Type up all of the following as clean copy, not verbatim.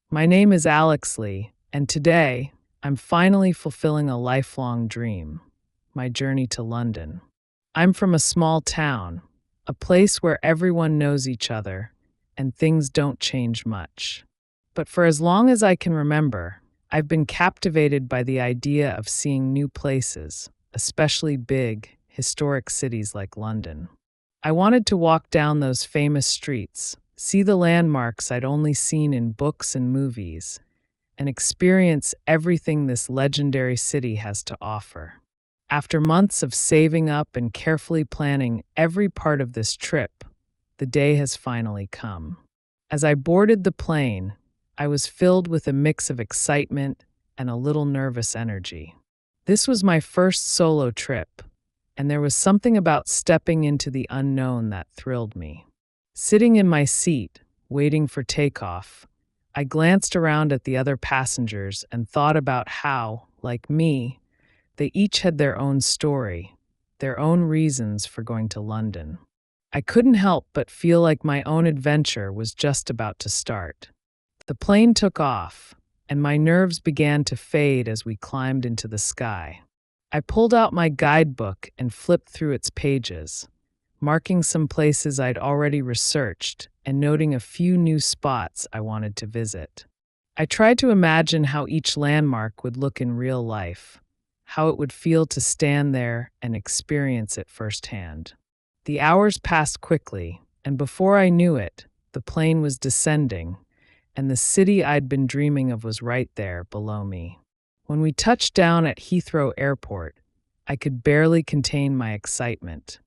My name is Alex Lee, and today I'm finally fulfilling a lifelong dream, my journey to London. I'm from a small town, a place where everyone knows each other and things don't change much. But for as long as I can remember, I've been captivated by the idea of seeing new places, especially big, historic cities like London. I wanted to walk down those famous streets, see the landmarks I'd only seen in books and movies, and experience everything this legendary city has to offer. After months of saving up and carefully planning every part of this trip, the day has finally come. As I boarded the plane, I was filled with a mix of excitement and a little nervous energy. This was my first solo trip, and there was something about stepping into the unknown that thrilled me. Sitting in my seat, waiting for takeoff, I glanced around at the other passengers and thought about how, like me, they each had their own story, their own reasons for going to London. I couldn't help but feel like my own adventure was just about to start. The plane took off, and my nerves began to fade as we climbed into the sky. I pulled out my guidebook and flipped through its pages, marking some places I'd already researched and noting a few new spots I wanted to visit. I tried to imagine how each landmark would look in real life, how it would feel to stand there and experience it firsthand. The hours passed quickly, and before I knew it, the plane was descending, and the city I'd been dreaming of was right there below me. When we touched down at Heathrow Airport, I could barely contain my excitement.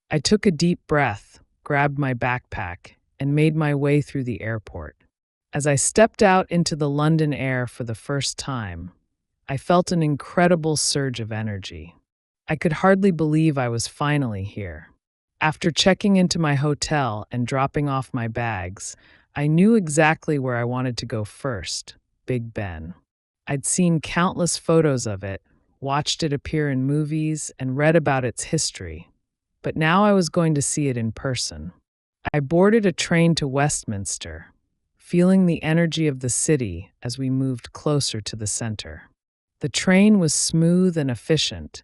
I took a deep breath, grabbed my backpack, and made my way through the airport. As I stepped out into the London air for the first time, I felt an incredible surge of energy. I could hardly believe I was finally here. After checking into my hotel and dropping off my bags, I knew exactly where I wanted to go first: Big Ben. I'd seen countless photos of it, watched it appear in movies, and read about its history, but now I was going to see it in person. I boarded a train to Westminster, feeling the energy of the city as we moved closer to the center. The train was smooth and efficient,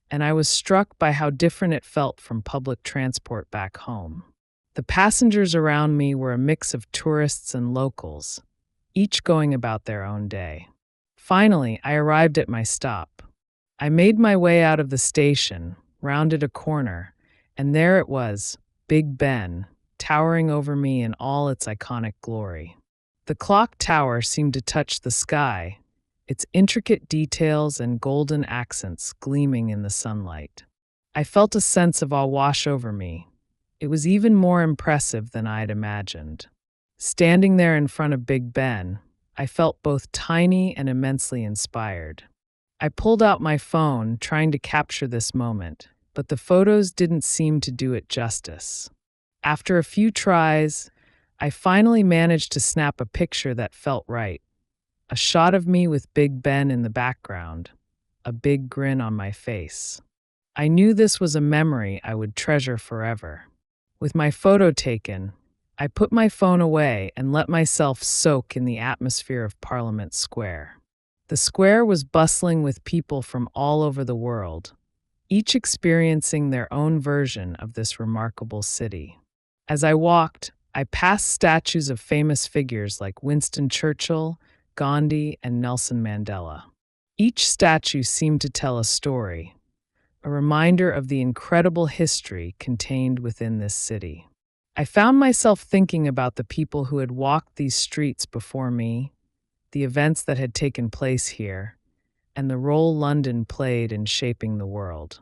and I was struck by how different it felt from public transport back home. The passengers around me were a mix of tourists and locals, each going about their own day. Finally, I arrived at my stop. I made my way out of the station, rounded a corner, and there it was, Big Ben, towering over me in all its iconic glory. The clock tower seemed to touch the sky, its intricate details and golden accents gleaming in the sunlight. I felt a sense of awe wash over me. It was even more impressive than I'd imagined. Standing there in front of Big Ben, I felt both tiny and immensely inspired. I pulled out my phone, trying to capture this moment, but the photos didn't seem to do it justice. After a few tries, I finally managed to snap a picture that felt right. A shot of me with Big Ben in the background, a big grin on my face. I knew this was a memory I would treasure forever. With my photo taken, I put my phone away and let myself soak in the atmosphere of Parliament Square. The square was bustling with people from all over the world, each experiencing their own version of this remarkable city. As I walked, I passed statues of famous figures like Winston Churchill, Gandhi, and Nelson Mandela. Each statue seemed to tell a story, a reminder of the incredible history contained within this city. I found myself thinking about the people who had walked these streets before me, the events that had taken place here, and the role London played in shaping the world.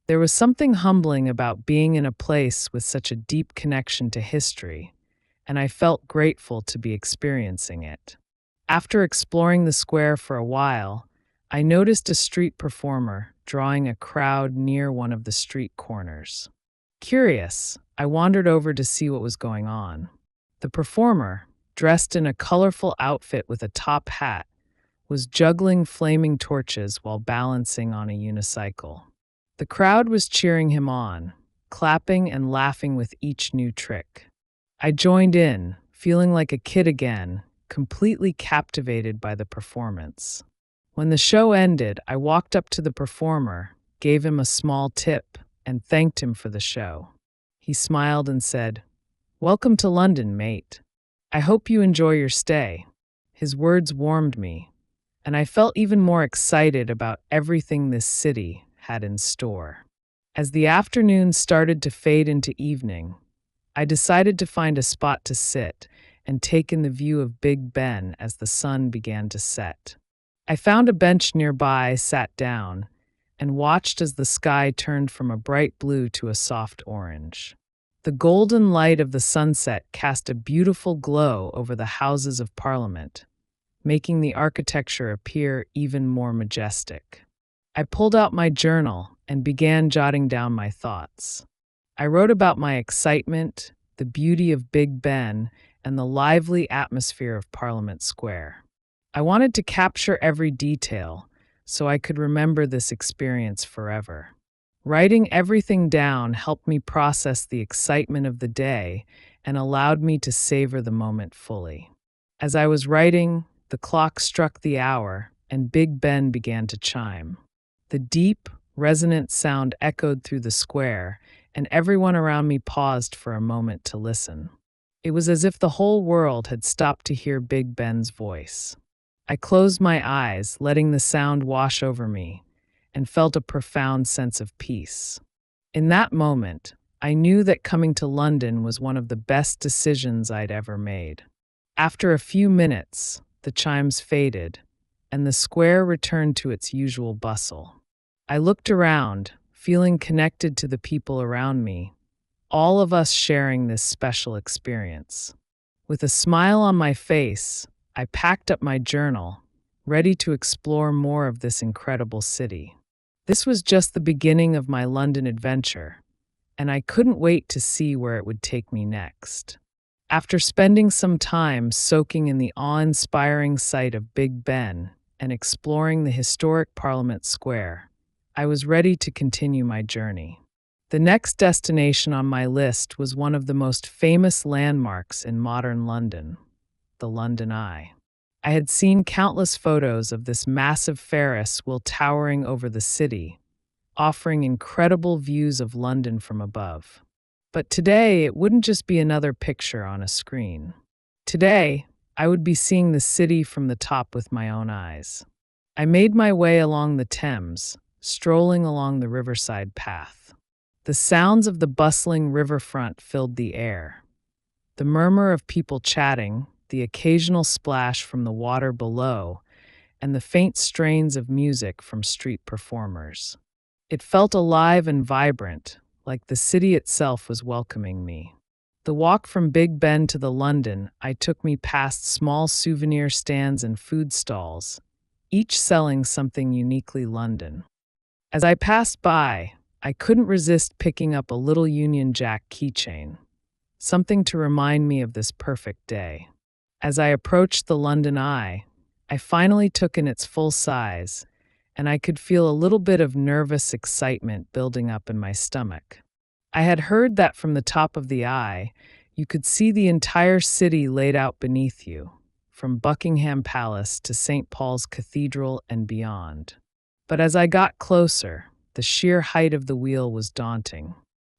There was something humbling about being in a place with such a deep connection to history, and I felt grateful to be experiencing it. After exploring the square for a while, I noticed a street performer drawing a crowd near one of the street corners. Curious, I wandered over to see what was going on. The performer, dressed in a colorful outfit with a top hat, was juggling flaming torches while balancing on a unicycle. The crowd was cheering him on, clapping and laughing with each new trick. I joined in, feeling like a kid again, completely captivated by the performance. When the show ended, I walked up to the performer, gave him a small tip, and thanked him for the show. He smiled and said, "Welcome to London, mate. I hope you enjoy your stay." His words warmed me, and I felt even more excited about everything this city had in store. As the afternoon started to fade into evening, I decided to find a spot to sit and take in the view of Big Ben as the sun began to set. I found a bench nearby, sat down, and watched as the sky turned from a bright blue to a soft orange. The golden light of the sunset cast a beautiful glow over the Houses of Parliament, making the architecture appear even more majestic. I pulled out my journal and began jotting down my thoughts. I wrote about my excitement, the beauty of Big Ben, and the lively atmosphere of Parliament Square. I wanted to capture every detail so I could remember this experience forever. Writing everything down helped me process the excitement of the day and allowed me to savor the moment fully. As I was writing, the clock struck the hour and Big Ben began to chime. The deep, resonant sound echoed through the square, and everyone around me paused for a moment to listen. It was as if the whole world had stopped to hear Big Ben's voice. I closed my eyes, letting the sound wash over me, and felt a profound sense of peace. In that moment, I knew that coming to London was one of the best decisions I'd ever made. After a few minutes, the chimes faded, and the square returned to its usual bustle. I looked around, feeling connected to the people around me, all of us sharing this special experience. With a smile on my face, I packed up my journal, ready to explore more of this incredible city. This was just the beginning of my London adventure, and I couldn't wait to see where it would take me next. After spending some time soaking in the awe-inspiring sight of Big Ben and exploring the historic Parliament Square, I was ready to continue my journey. The next destination on my list was one of the most famous landmarks in modern London, the London Eye. I had seen countless photos of this massive Ferris wheel towering over the city, offering incredible views of London from above. But today, it wouldn't just be another picture on a screen. Today, I would be seeing the city from the top with my own eyes. I made my way along the Thames, strolling along the riverside path. The sounds of the bustling riverfront filled the air. The murmur of people chatting, the occasional splash from the water below, and the faint strains of music from street performers. It felt alive and vibrant, like the city itself was welcoming me. The walk from Big Ben to the London Eye took me past small souvenir stands and food stalls, each selling something uniquely London. As I passed by, I couldn't resist picking up a little Union Jack keychain, something to remind me of this perfect day. As I approached the London Eye, I finally took in its full size, and I could feel a little bit of nervous excitement building up in my stomach. I had heard that from the top of the eye, you could see the entire city laid out beneath you, from Buckingham Palace to St. Paul's Cathedral and beyond. But as I got closer, the sheer height of the wheel was daunting.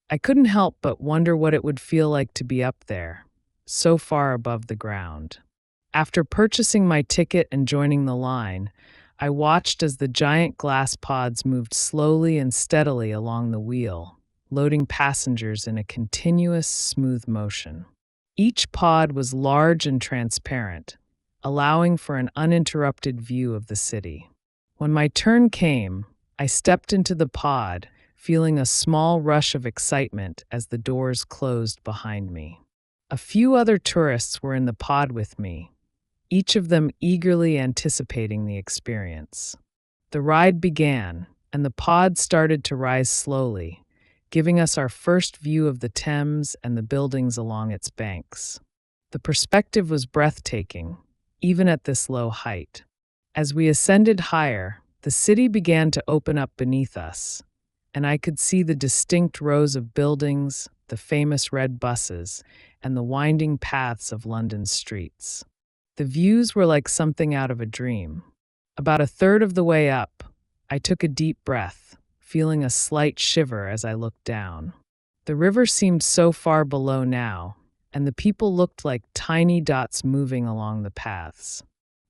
I couldn't help but wonder what it would feel like to be up there, so far above the ground. After purchasing my ticket and joining the line, I watched as the giant glass pods moved slowly and steadily along the wheel, loading passengers in a continuous, smooth motion. Each pod was large and transparent, allowing for an uninterrupted view of the city. When my turn came, I stepped into the pod, feeling a small rush of excitement as the doors closed behind me. A few other tourists were in the pod with me, each of them eagerly anticipating the experience. The ride began, and the pod started to rise slowly, giving us our first view of the Thames and the buildings along its banks. The perspective was breathtaking, even at this low height. As we ascended higher, the city began to open up beneath us, and I could see the distinct rows of buildings, the famous red buses, and the winding paths of London's streets. The views were like something out of a dream. About a third of the way up, I took a deep breath, feeling a slight shiver as I looked down. The river seemed so far below now, and the people looked like tiny dots moving along the paths.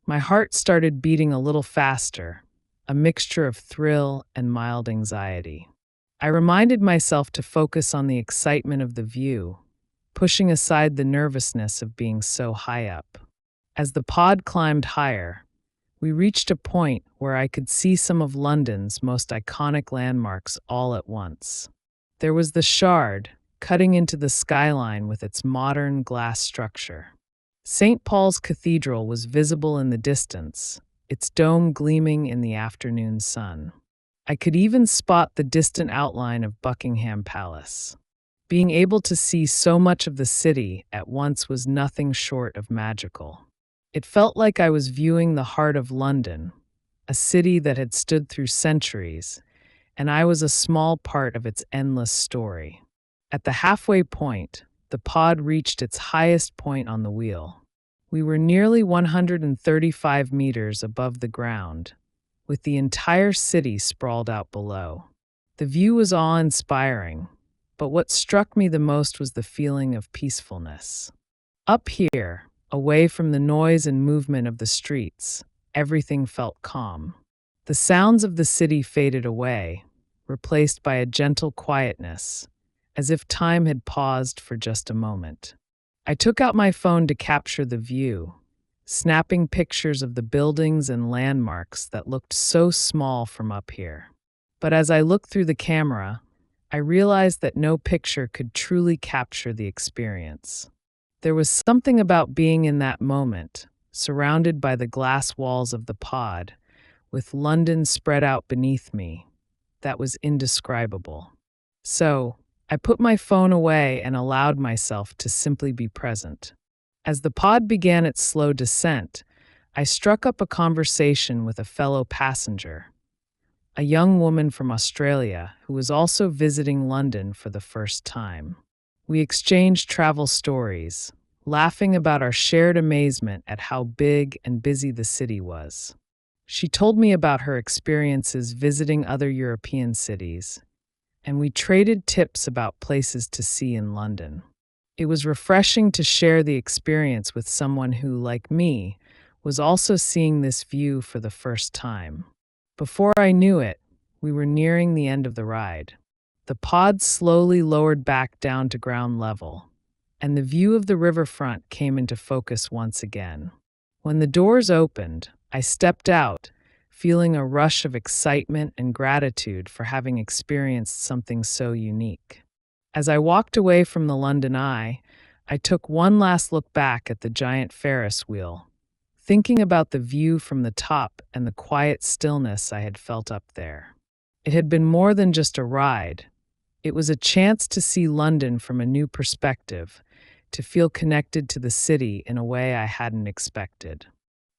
My heart started beating a little faster, a mixture of thrill and mild anxiety. I reminded myself to focus on the excitement of the view, pushing aside the nervousness of being so high up. As the pod climbed higher, we reached a point where I could see some of London's most iconic landmarks all at once. There was the Shard, cutting into the skyline with its modern glass structure. St. Paul's Cathedral was visible in the distance, its dome gleaming in the afternoon sun. I could even spot the distant outline of Buckingham Palace. Being able to see so much of the city at once was nothing short of magical. It felt like I was viewing the heart of London, a city that had stood through centuries, and I was a small part of its endless story. At the halfway point, the pod reached its highest point on the wheel. We were nearly 135 meters above the ground, with the entire city sprawled out below. The view was awe-inspiring, but what struck me the most was the feeling of peacefulness. Up here, away from the noise and movement of the streets, everything felt calm. The sounds of the city faded away, replaced by a gentle quietness, as if time had paused for just a moment. I took out my phone to capture the view, snapping pictures of the buildings and landmarks that looked so small from up here. But as I looked through the camera, I realized that no picture could truly capture the experience. There was something about being in that moment, surrounded by the glass walls of the pod, with London spread out beneath me, that was indescribable. So, I put my phone away and allowed myself to simply be present. As the pod began its slow descent, I struck up a conversation with a fellow passenger, a young woman from Australia who was also visiting London for the first time. We exchanged travel stories, laughing about our shared amazement at how big and busy the city was. She told me about her experiences visiting other European cities, and we traded tips about places to see in London. It was refreshing to share the experience with someone who, like me, was also seeing this view for the first time. Before I knew it, we were nearing the end of the ride. The pod slowly lowered back down to ground level, and the view of the riverfront came into focus once again. When the doors opened, I stepped out, feeling a rush of excitement and gratitude for having experienced something so unique. As I walked away from the London Eye, I took one last look back at the giant Ferris wheel, thinking about the view from the top and the quiet stillness I had felt up there. It had been more than just a ride. It was a chance to see London from a new perspective, to feel connected to the city in a way I hadn't expected.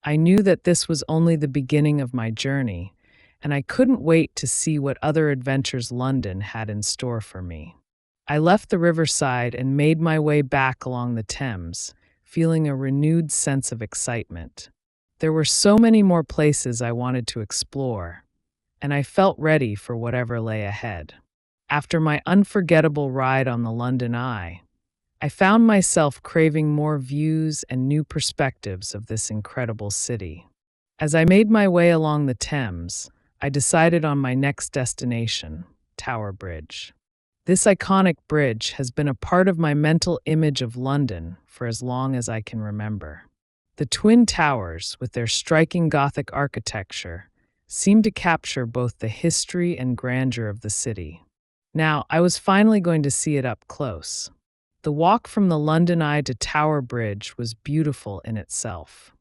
I knew that this was only the beginning of my journey, and I couldn't wait to see what other adventures London had in store for me. I left the riverside and made my way back along the Thames, feeling a renewed sense of excitement. There were so many more places I wanted to explore, and I felt ready for whatever lay ahead. After my unforgettable ride on the London Eye, I found myself craving more views and new perspectives of this incredible city. As I made my way along the Thames, I decided on my next destination, Tower Bridge. This iconic bridge has been a part of my mental image of London for as long as I can remember. The Twin Towers, with their striking Gothic architecture, seem to capture both the history and grandeur of the city. Now, I was finally going to see it up close. The walk from the London Eye to Tower Bridge was beautiful in itself.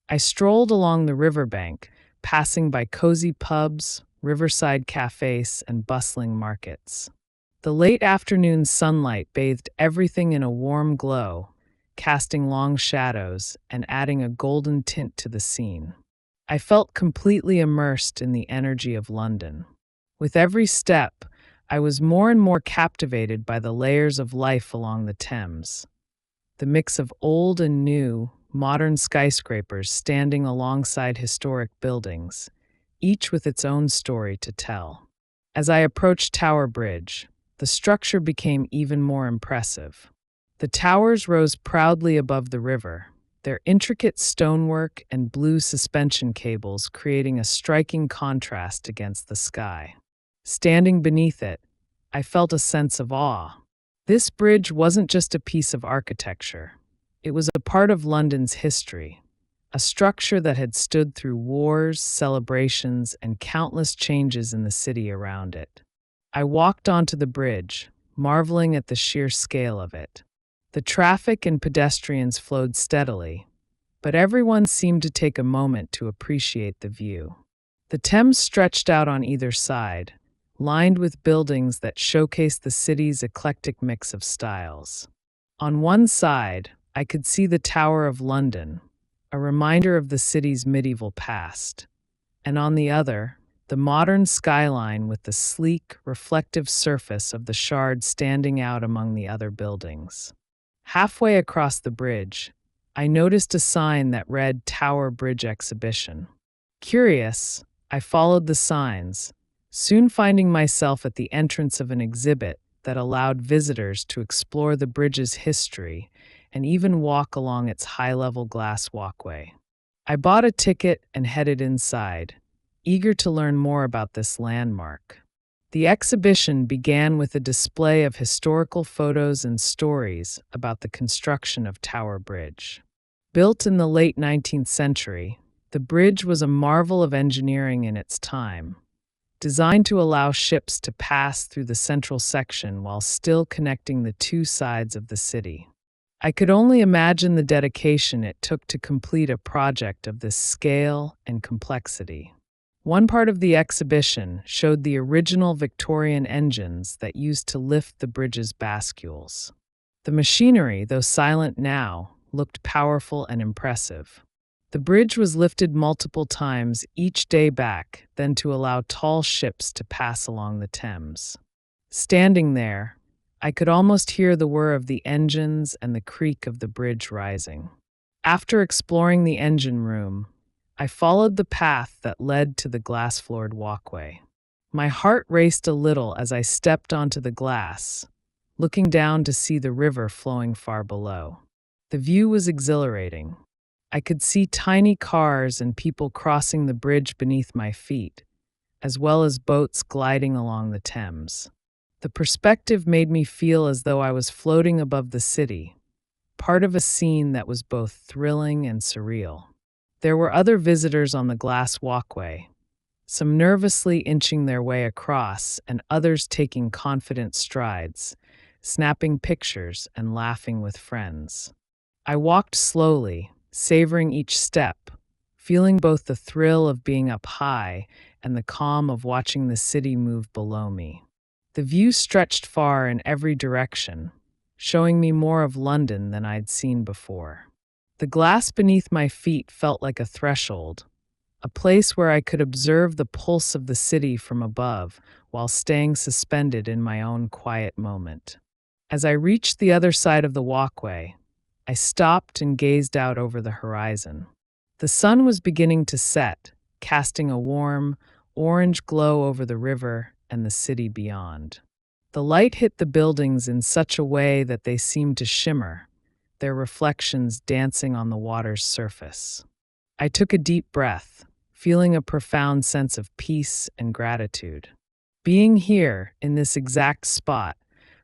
I strolled along the riverbank, passing by cozy pubs, riverside cafes, and bustling markets. The late afternoon sunlight bathed everything in a warm glow, casting long shadows and adding a golden tint to the scene. I felt completely immersed in the energy of London. With every step, I was more and more captivated by the layers of life along the Thames. The mix of old and new, modern skyscrapers standing alongside historic buildings, each with its own story to tell. As I approached Tower Bridge, the structure became even more impressive. The towers rose proudly above the river, their intricate stonework and blue suspension cables creating a striking contrast against the sky. Standing beneath it, I felt a sense of awe. This bridge wasn't just a piece of architecture. It was a part of London's history, a structure that had stood through wars, celebrations, and countless changes in the city around it. I walked onto the bridge, marveling at the sheer scale of it. The traffic and pedestrians flowed steadily, but everyone seemed to take a moment to appreciate the view. The Thames stretched out on either side, lined with buildings that showcased the city's eclectic mix of styles. On one side, I could see the Tower of London, a reminder of the city's medieval past, and on the other, the modern skyline with the sleek, reflective surface of the Shard standing out among the other buildings. Halfway across the bridge, I noticed a sign that read Tower Bridge Exhibition. Curious, I followed the signs, soon finding myself at the entrance of an exhibit that allowed visitors to explore the bridge's history and even walk along its high-level glass walkway. I bought a ticket and headed inside, eager to learn more about this landmark. The exhibition began with a display of historical photos and stories about the construction of Tower Bridge. Built in the late 19th century, the bridge was a marvel of engineering in its time, designed to allow ships to pass through the central section while still connecting the two sides of the city. I could only imagine the dedication it took to complete a project of this scale and complexity. One part of the exhibition showed the original Victorian engines that used to lift the bridge's bascules. The machinery, though silent now, looked powerful and impressive. The bridge was lifted multiple times each day back, then to allow tall ships to pass along the Thames. Standing there, I could almost hear the whir of the engines and the creak of the bridge rising. After exploring the engine room, I followed the path that led to the glass-floored walkway. My heart raced a little as I stepped onto the glass, looking down to see the river flowing far below. The view was exhilarating. I could see tiny cars and people crossing the bridge beneath my feet, as well as boats gliding along the Thames. The perspective made me feel as though I was floating above the city, part of a scene that was both thrilling and surreal. There were other visitors on the glass walkway, some nervously inching their way across and others taking confident strides, snapping pictures and laughing with friends. I walked slowly, savoring each step, feeling both the thrill of being up high and the calm of watching the city move below me. The view stretched far in every direction, showing me more of London than I'd seen before. The glass beneath my feet felt like a threshold, a place where I could observe the pulse of the city from above while staying suspended in my own quiet moment. As I reached the other side of the walkway, I stopped and gazed out over the horizon. The sun was beginning to set, casting a warm, orange glow over the river and the city beyond. The light hit the buildings in such a way that they seemed to shimmer, their reflections dancing on the water's surface. I took a deep breath, feeling a profound sense of peace and gratitude. Being here, in this exact spot,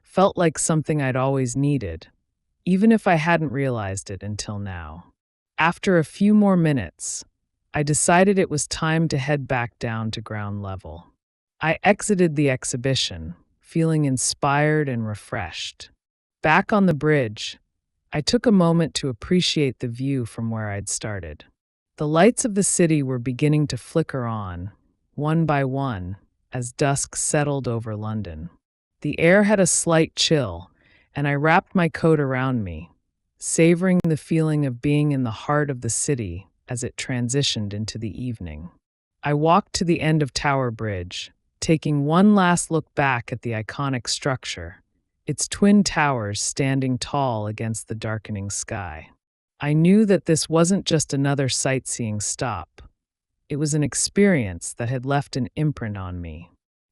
felt like something I'd always needed, even if I hadn't realized it until now. After a few more minutes, I decided it was time to head back down to ground level. I exited the exhibition, feeling inspired and refreshed. Back on the bridge, I took a moment to appreciate the view from where I'd started. The lights of the city were beginning to flicker on, one by one, as dusk settled over London. The air had a slight chill, and I wrapped my coat around me, savoring the feeling of being in the heart of the city as it transitioned into the evening. I walked to the end of Tower Bridge, taking one last look back at the iconic structure, its twin towers standing tall against the darkening sky. I knew that this wasn't just another sightseeing stop. It was an experience that had left an imprint on me.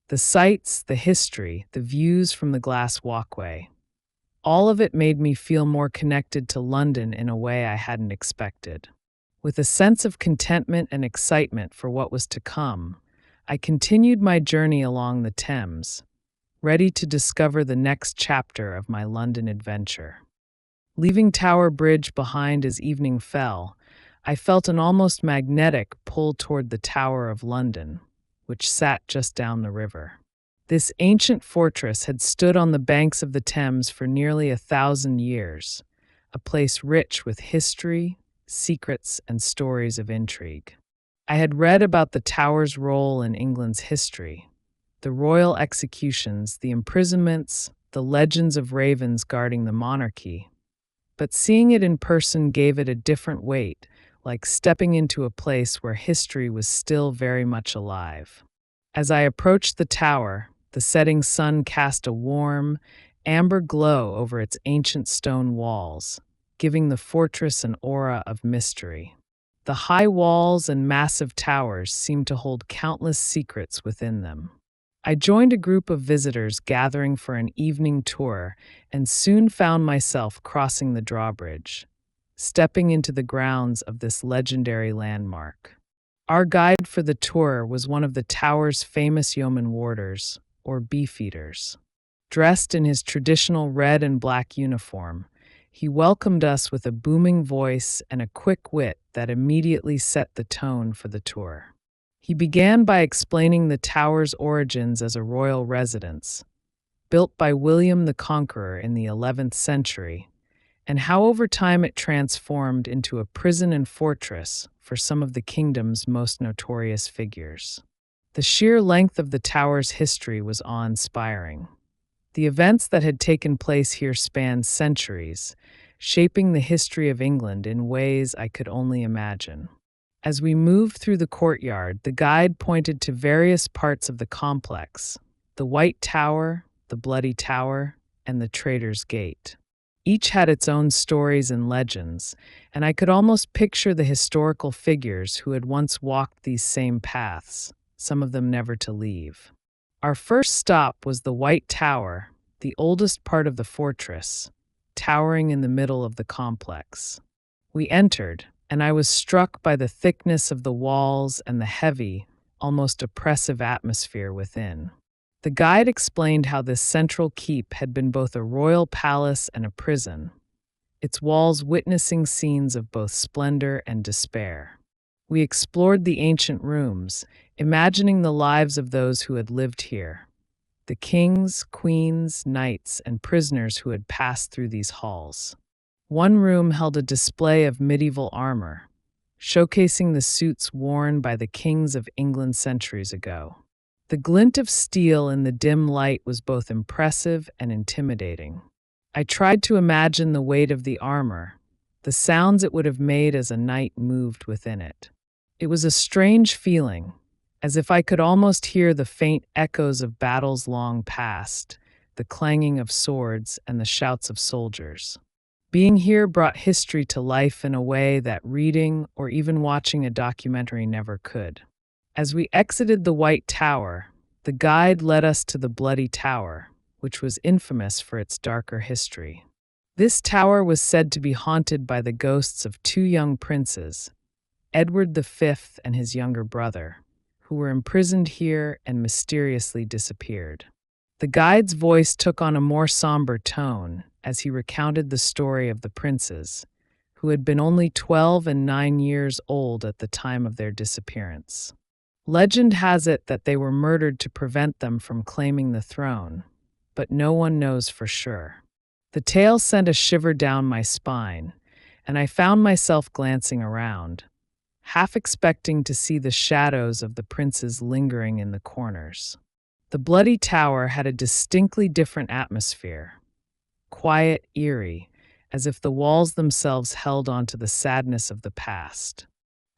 The sights, the history, the views from the glass walkway. All of it made me feel more connected to London in a way I hadn't expected. With a sense of contentment and excitement for what was to come, I continued my journey along the Thames, ready to discover the next chapter of my London adventure. Leaving Tower Bridge behind as evening fell, I felt an almost magnetic pull toward the Tower of London, which sat just down the river. This ancient fortress had stood on the banks of the Thames for nearly 1,000 years, a place rich with history, secrets, and stories of intrigue. I had read about the tower's role in England's history, the royal executions, the imprisonments, the legends of ravens guarding the monarchy, but seeing it in person gave it a different weight, like stepping into a place where history was still very much alive. As I approached the tower, the setting sun cast a warm, amber glow over its ancient stone walls, giving the fortress an aura of mystery. The high walls and massive towers seemed to hold countless secrets within them. I joined a group of visitors gathering for an evening tour and soon found myself crossing the drawbridge, stepping into the grounds of this legendary landmark. Our guide for the tour was one of the tower's famous yeoman warders, or beefeaters. Dressed in his traditional red and black uniform, he welcomed us with a booming voice and a quick wit that immediately set the tone for the tour. He began by explaining the tower's origins as a royal residence, built by William the Conqueror in the 11th century, and how over time it transformed into a prison and fortress for some of the kingdom's most notorious figures. The sheer length of the tower's history was awe-inspiring. The events that had taken place here spanned centuries, shaping the history of England in ways I could only imagine. As we moved through the courtyard, the guide pointed to various parts of the complex: the White Tower, the Bloody Tower, and the Traitor's Gate. Each had its own stories and legends, and I could almost picture the historical figures who had once walked these same paths, some of them never to leave. Our first stop was the White Tower, the oldest part of the fortress, towering in the middle of the complex. We entered, and I was struck by the thickness of the walls and the heavy, almost oppressive atmosphere within. The guide explained how this central keep had been both a royal palace and a prison, its walls witnessing scenes of both splendor and despair. We explored the ancient rooms, imagining the lives of those who had lived here, the kings, queens, knights, and prisoners who had passed through these halls. One room held a display of medieval armor, showcasing the suits worn by the kings of England centuries ago. The glint of steel in the dim light was both impressive and intimidating. I tried to imagine the weight of the armor, the sounds it would have made as a knight moved within it. It was a strange feeling, as if I could almost hear the faint echoes of battles long past, the clanging of swords and the shouts of soldiers. Being here brought history to life in a way that reading or even watching a documentary never could. As we exited the White Tower, the guide led us to the Bloody Tower, which was infamous for its darker history. This tower was said to be haunted by the ghosts of two young princes, Edward V and his younger brother, who were imprisoned here and mysteriously disappeared. The guide's voice took on a more somber tone as he recounted the story of the princes, who had been only 12 and 9 years old at the time of their disappearance. Legend has it that they were murdered to prevent them from claiming the throne, but no one knows for sure. The tale sent a shiver down my spine, and I found myself glancing around, half expecting to see the shadows of the princes lingering in the corners. The Bloody Tower had a distinctly different atmosphere, quiet, eerie, as if the walls themselves held on to the sadness of the past.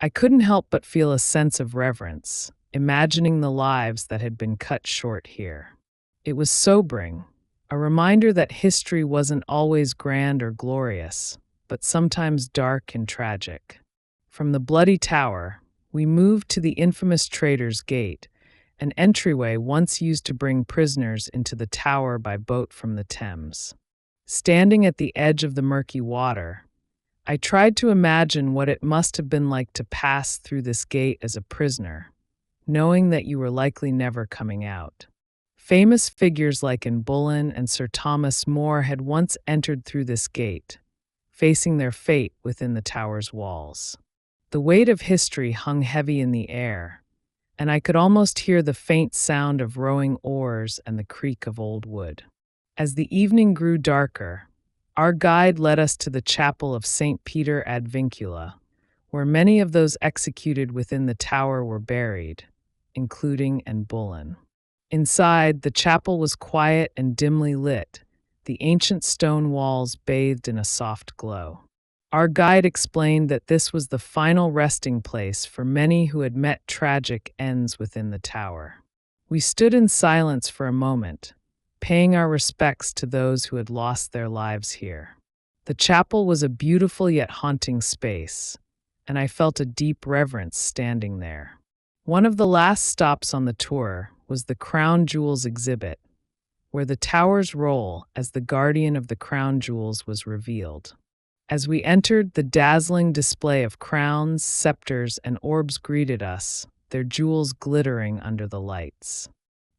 I couldn't help but feel a sense of reverence, imagining the lives that had been cut short here. It was sobering, a reminder that history wasn't always grand or glorious, but sometimes dark and tragic. From the Bloody Tower, we moved to the infamous Traitor's Gate, an entryway once used to bring prisoners into the tower by boat from the Thames. Standing at the edge of the murky water, I tried to imagine what it must have been like to pass through this gate as a prisoner, knowing that you were likely never coming out. Famous figures like Anne Boleyn and Sir Thomas More had once entered through this gate, facing their fate within the tower's walls. The weight of history hung heavy in the air, and I could almost hear the faint sound of rowing oars and the creak of old wood. As the evening grew darker, our guide led us to the chapel of St. Peter ad Vincula, where many of those executed within the tower were buried, including Anne Boleyn. Inside, the chapel was quiet and dimly lit, the ancient stone walls bathed in a soft glow. Our guide explained that this was the final resting place for many who had met tragic ends within the tower. We stood in silence for a moment, paying our respects to those who had lost their lives here. The chapel was a beautiful yet haunting space, and I felt a deep reverence standing there. One of the last stops on the tour was the Crown Jewels exhibit, where the tower's role as the guardian of the crown jewels was revealed. As we entered, the dazzling display of crowns, scepters, and orbs greeted us, their jewels glittering under the lights.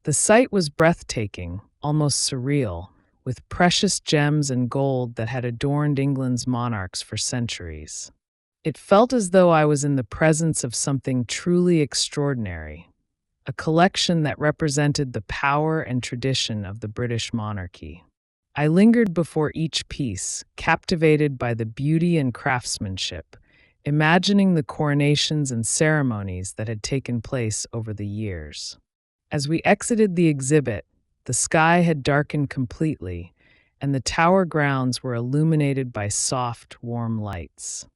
The sight was breathtaking, almost surreal, with precious gems and gold that had adorned England's monarchs for centuries. It felt as though I was in the presence of something truly extraordinary, a collection that represented the power and tradition of the British monarchy. I lingered before each piece, captivated by the beauty and craftsmanship, imagining the coronations and ceremonies that had taken place over the years. As we exited the exhibit, the sky had darkened completely, and the tower grounds were illuminated by soft, warm lights.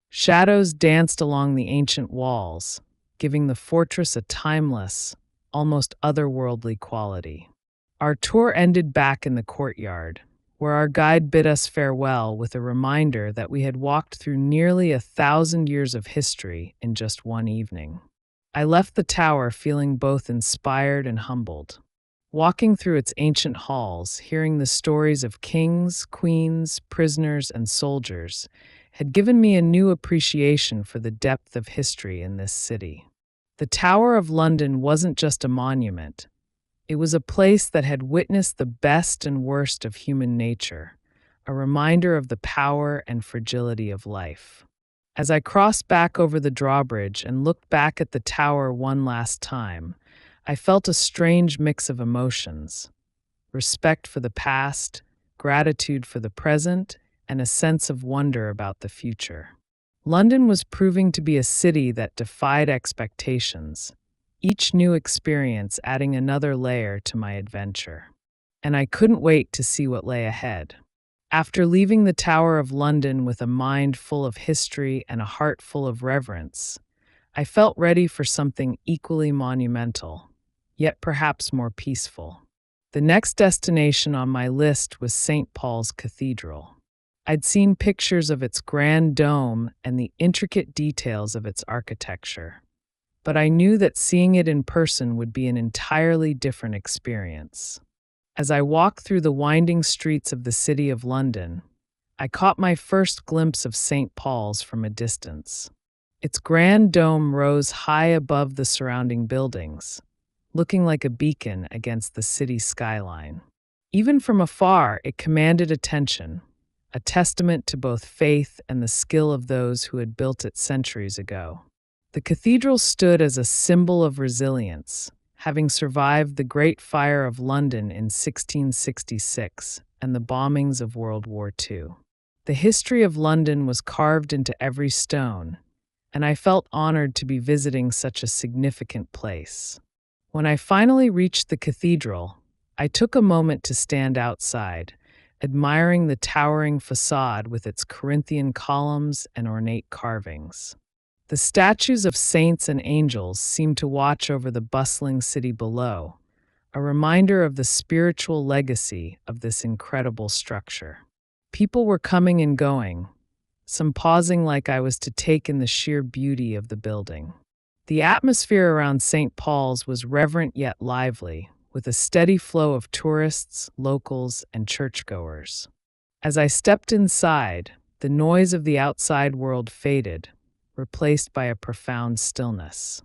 Shadows danced along the ancient walls, giving the fortress a timeless, almost otherworldly quality. Our tour ended back in the courtyard, where our guide bid us farewell with a reminder that we had walked through nearly 1,000 years of history in just one evening. I left the tower feeling both inspired and humbled. Walking through its ancient halls, hearing the stories of kings, queens, prisoners, and soldiers, had given me a new appreciation for the depth of history in this city. The Tower of London wasn't just a monument. It was a place that had witnessed the best and worst of human nature, a reminder of the power and fragility of life. As I crossed back over the drawbridge and looked back at the tower one last time, I felt a strange mix of emotions: respect for the past, gratitude for the present, and a sense of wonder about the future. London was proving to be a city that defied expectations, each new experience adding another layer to my adventure. And I couldn't wait to see what lay ahead. After leaving the Tower of London with a mind full of history and a heart full of reverence, I felt ready for something equally monumental, yet perhaps more peaceful. The next destination on my list was St. Paul's Cathedral. I'd seen pictures of its grand dome and the intricate details of its architecture, but I knew that seeing it in person would be an entirely different experience. As I walked through the winding streets of the City of London, I caught my first glimpse of St. Paul's from a distance. Its grand dome rose high above the surrounding buildings, looking like a beacon against the city skyline. Even from afar, it commanded attention, a testament to both faith and the skill of those who had built it centuries ago. The cathedral stood as a symbol of resilience, having survived the Great Fire of London in 1666 and the bombings of World War II. The history of London was carved into every stone, and I felt honored to be visiting such a significant place. When I finally reached the cathedral, I took a moment to stand outside, admiring the towering facade with its Corinthian columns and ornate carvings. The statues of saints and angels seemed to watch over the bustling city below, a reminder of the spiritual legacy of this incredible structure. People were coming and going, some pausing like I was to take in the sheer beauty of the building. The atmosphere around St. Paul's was reverent yet lively, with a steady flow of tourists, locals, and churchgoers. As I stepped inside, the noise of the outside world faded, replaced by a profound stillness.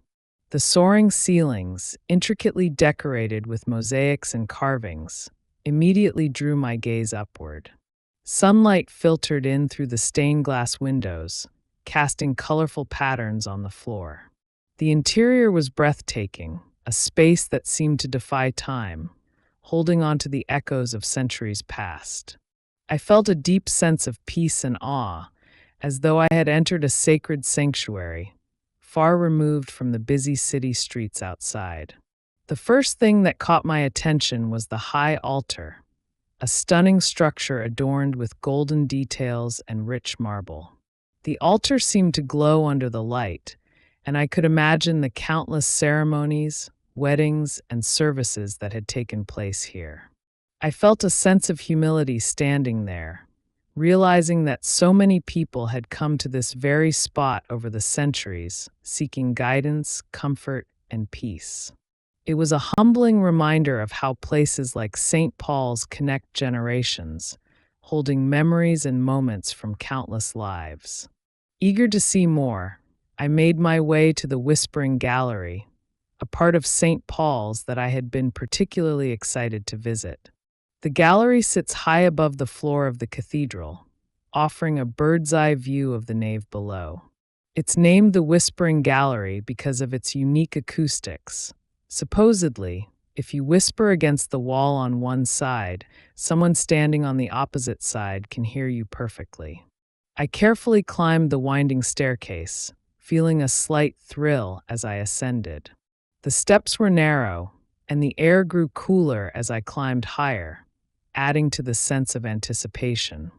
The soaring ceilings, intricately decorated with mosaics and carvings, immediately drew my gaze upward. Sunlight filtered in through the stained glass windows, casting colorful patterns on the floor. The interior was breathtaking, a space that seemed to defy time, holding on to the echoes of centuries past. I felt a deep sense of peace and awe, as though I had entered a sacred sanctuary, far removed from the busy city streets outside. The first thing that caught my attention was the high altar, a stunning structure adorned with golden details and rich marble. The altar seemed to glow under the light, and I could imagine the countless ceremonies, weddings, and services that had taken place here. I felt a sense of humility standing there, realizing that so many people had come to this very spot over the centuries, seeking guidance, comfort, and peace. It was a humbling reminder of how places like St. Paul's connect generations, holding memories and moments from countless lives. Eager to see more, I made my way to the Whispering Gallery, a part of St. Paul's that I had been particularly excited to visit. The gallery sits high above the floor of the cathedral, offering a bird's-eye view of the nave below. It's named the Whispering Gallery because of its unique acoustics. Supposedly, if you whisper against the wall on one side, someone standing on the opposite side can hear you perfectly. I carefully climbed the winding staircase, feeling a slight thrill as I ascended. The steps were narrow, and the air grew cooler as I climbed higher, adding to the sense of anticipation.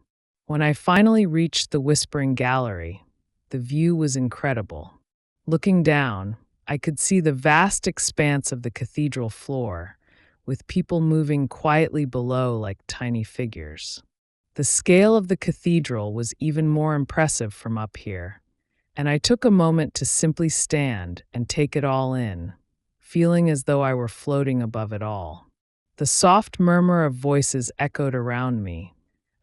When I finally reached the Whispering Gallery, the view was incredible. Looking down, I could see the vast expanse of the cathedral floor, with people moving quietly below like tiny figures. The scale of the cathedral was even more impressive from up here, and I took a moment to simply stand and take it all in, feeling as though I were floating above it all. The soft murmur of voices echoed around me,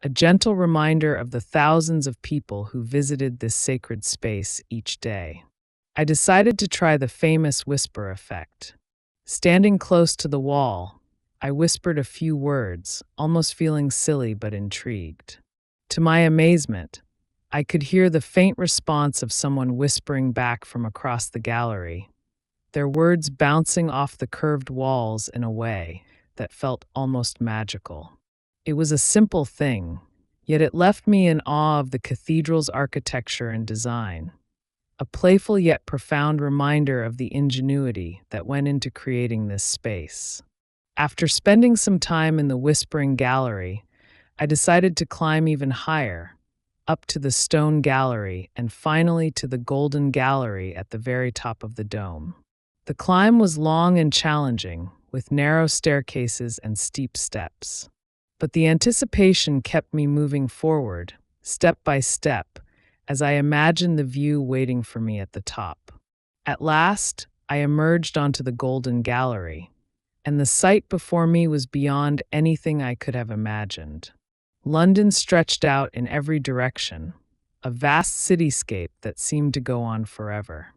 a gentle reminder of the thousands of people who visited this sacred space each day. I decided to try the famous whisper effect. Standing close to the wall, I whispered a few words, almost feeling silly but intrigued. To my amazement, I could hear the faint response of someone whispering back from across the gallery, their words bouncing off the curved walls in a way that felt almost magical. It was a simple thing, yet it left me in awe of the cathedral's architecture and design, a playful yet profound reminder of the ingenuity that went into creating this space. After spending some time in the Whispering Gallery, I decided to climb even higher, up to the Stone Gallery and finally to the Golden Gallery at the very top of the dome. The climb was long and challenging, with narrow staircases and steep steps. But the anticipation kept me moving forward, step by step, as I imagined the view waiting for me at the top. At last, I emerged onto the Golden Gallery, and the sight before me was beyond anything I could have imagined. London stretched out in every direction, a vast cityscape that seemed to go on forever.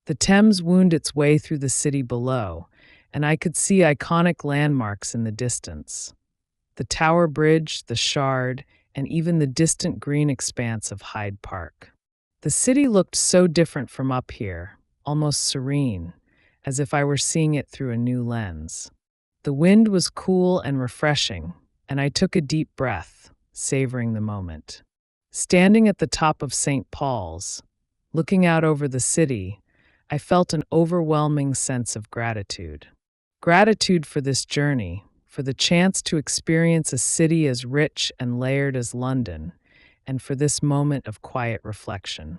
The Thames wound its way through the city below, and I could see iconic landmarks in the distance. The Tower Bridge, the Shard, and even the distant green expanse of Hyde Park. The city looked so different from up here, almost serene, as if I were seeing it through a new lens. The wind was cool and refreshing, and I took a deep breath, savoring the moment. Standing at the top of St. Paul's, looking out over the city, I felt an overwhelming sense of gratitude. Gratitude for this journey, for the chance to experience a city as rich and layered as London, and for this moment of quiet reflection.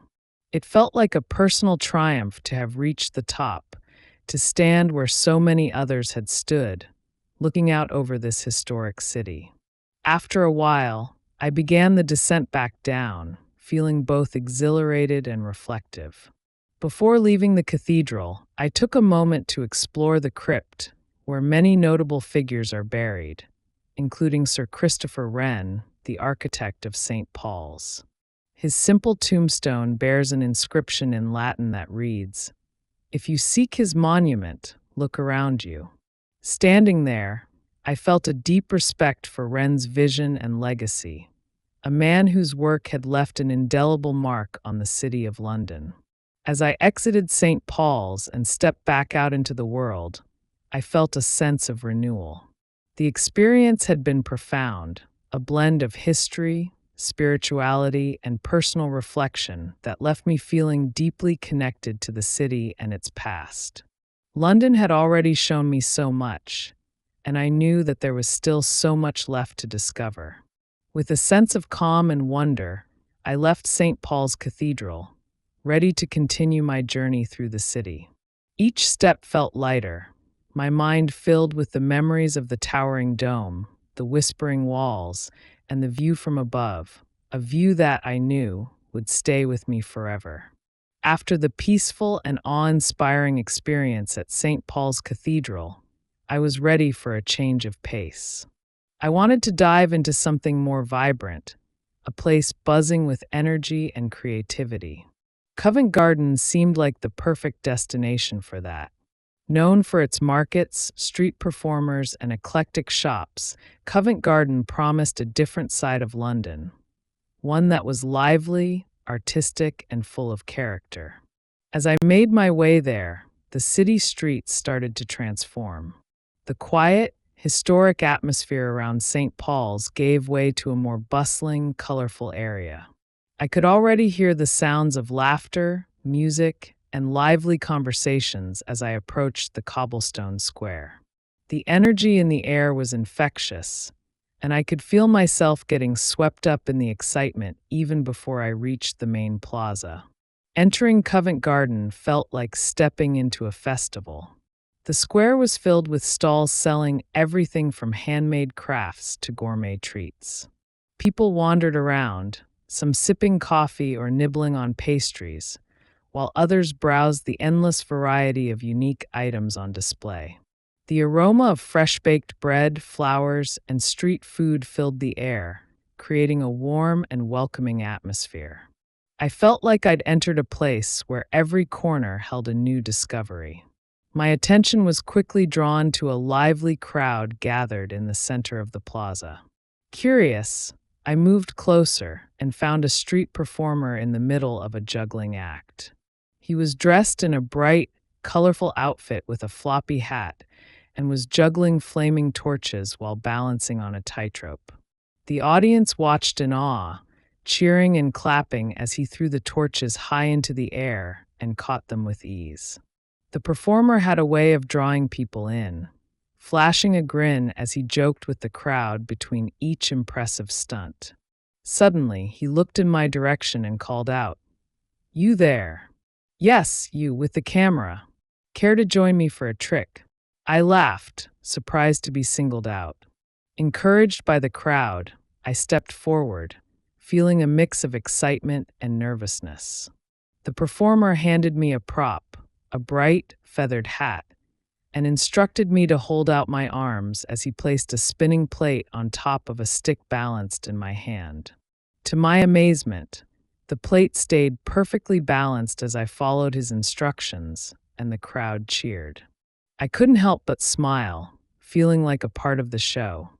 It felt like a personal triumph to have reached the top, to stand where so many others had stood, looking out over this historic city. After a while, I began the descent back down, feeling both exhilarated and reflective. Before leaving the cathedral, I took a moment to explore the crypt, where many notable figures are buried, including Sir Christopher Wren, the architect of St. Paul's. His simple tombstone bears an inscription in Latin that reads, "If you seek his monument, look around you." Standing there, I felt a deep respect for Wren's vision and legacy, a man whose work had left an indelible mark on the city of London. As I exited St. Paul's and stepped back out into the world, I felt a sense of renewal. The experience had been profound, a blend of history, spirituality, and personal reflection that left me feeling deeply connected to the city and its past. London had already shown me so much, and I knew that there was still so much left to discover. With a sense of calm and wonder, I left St. Paul's Cathedral, ready to continue my journey through the city. Each step felt lighter, my mind filled with the memories of the towering dome, the whispering walls, and the view from above, a view that I knew would stay with me forever. After the peaceful and awe-inspiring experience at St. Paul's Cathedral, I was ready for a change of pace. I wanted to dive into something more vibrant, a place buzzing with energy and creativity. Covent Garden seemed like the perfect destination for that. Known for its markets, street performers, and eclectic shops, Covent Garden promised a different side of London, one that was lively, artistic, and full of character. As I made my way there, the city streets started to transform. The quiet, historic atmosphere around St. Paul's gave way to a more bustling, colorful area. I could already hear the sounds of laughter, music, and lively conversations as I approached the cobblestone square. The energy in the air was infectious, and I could feel myself getting swept up in the excitement even before I reached the main plaza. Entering Covent Garden felt like stepping into a festival. The square was filled with stalls selling everything from handmade crafts to gourmet treats. People wandered around, some sipping coffee or nibbling on pastries, while others browsed the endless variety of unique items on display. The aroma of fresh-baked bread, flowers, and street food filled the air, creating a warm and welcoming atmosphere. I felt like I'd entered a place where every corner held a new discovery. My attention was quickly drawn to a lively crowd gathered in the center of the plaza. Curious, I moved closer and found a street performer in the middle of a juggling act. He was dressed in a bright, colorful outfit with a floppy hat and was juggling flaming torches while balancing on a tightrope. The audience watched in awe, cheering and clapping as he threw the torches high into the air and caught them with ease. The performer had a way of drawing people in, flashing a grin as he joked with the crowd between each impressive stunt. Suddenly, he looked in my direction and called out, "You there?" "Yes, you, with the camera. Care to join me for a trick?" I laughed, surprised to be singled out. Encouraged by the crowd, I stepped forward, feeling a mix of excitement and nervousness. The performer handed me a prop, a bright, feathered hat, and instructed me to hold out my arms as he placed a spinning plate on top of a stick balanced in my hand. To my amazement, the plate stayed perfectly balanced as I followed his instructions, and the crowd cheered. I couldn't help but smile, feeling like a part of the show.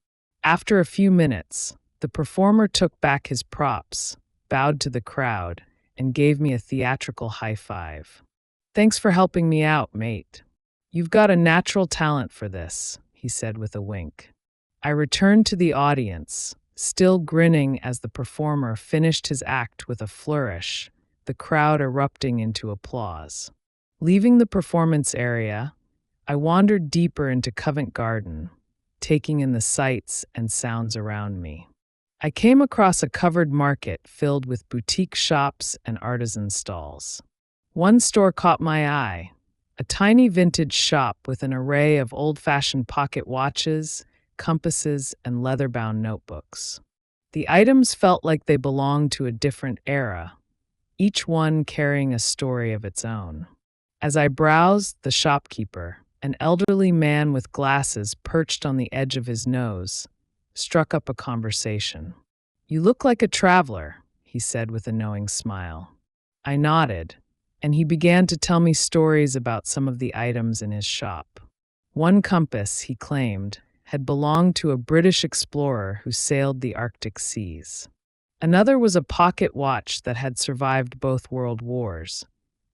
After a few minutes, the performer took back his props, bowed to the crowd, and gave me a theatrical high five. "Thanks for helping me out, mate. You've got a natural talent for this," he said with a wink. I returned to the audience, still grinning as the performer finished his act with a flourish, the crowd erupting into applause. Leaving the performance area, I wandered deeper into Covent Garden, taking in the sights and sounds around me. I came across a covered market filled with boutique shops and artisan stalls. One store caught my eye, a tiny vintage shop with an array of old-fashioned pocket watches, compasses, and leather-bound notebooks. The items felt like they belonged to a different era, each one carrying a story of its own. As I browsed, the shopkeeper, an elderly man with glasses perched on the edge of his nose, struck up a conversation. "You look like a traveler," he said with a knowing smile. I nodded, and he began to tell me stories about some of the items in his shop. One compass, he claimed, had belonged to a British explorer who sailed the Arctic seas. Another was a pocket watch that had survived both world wars,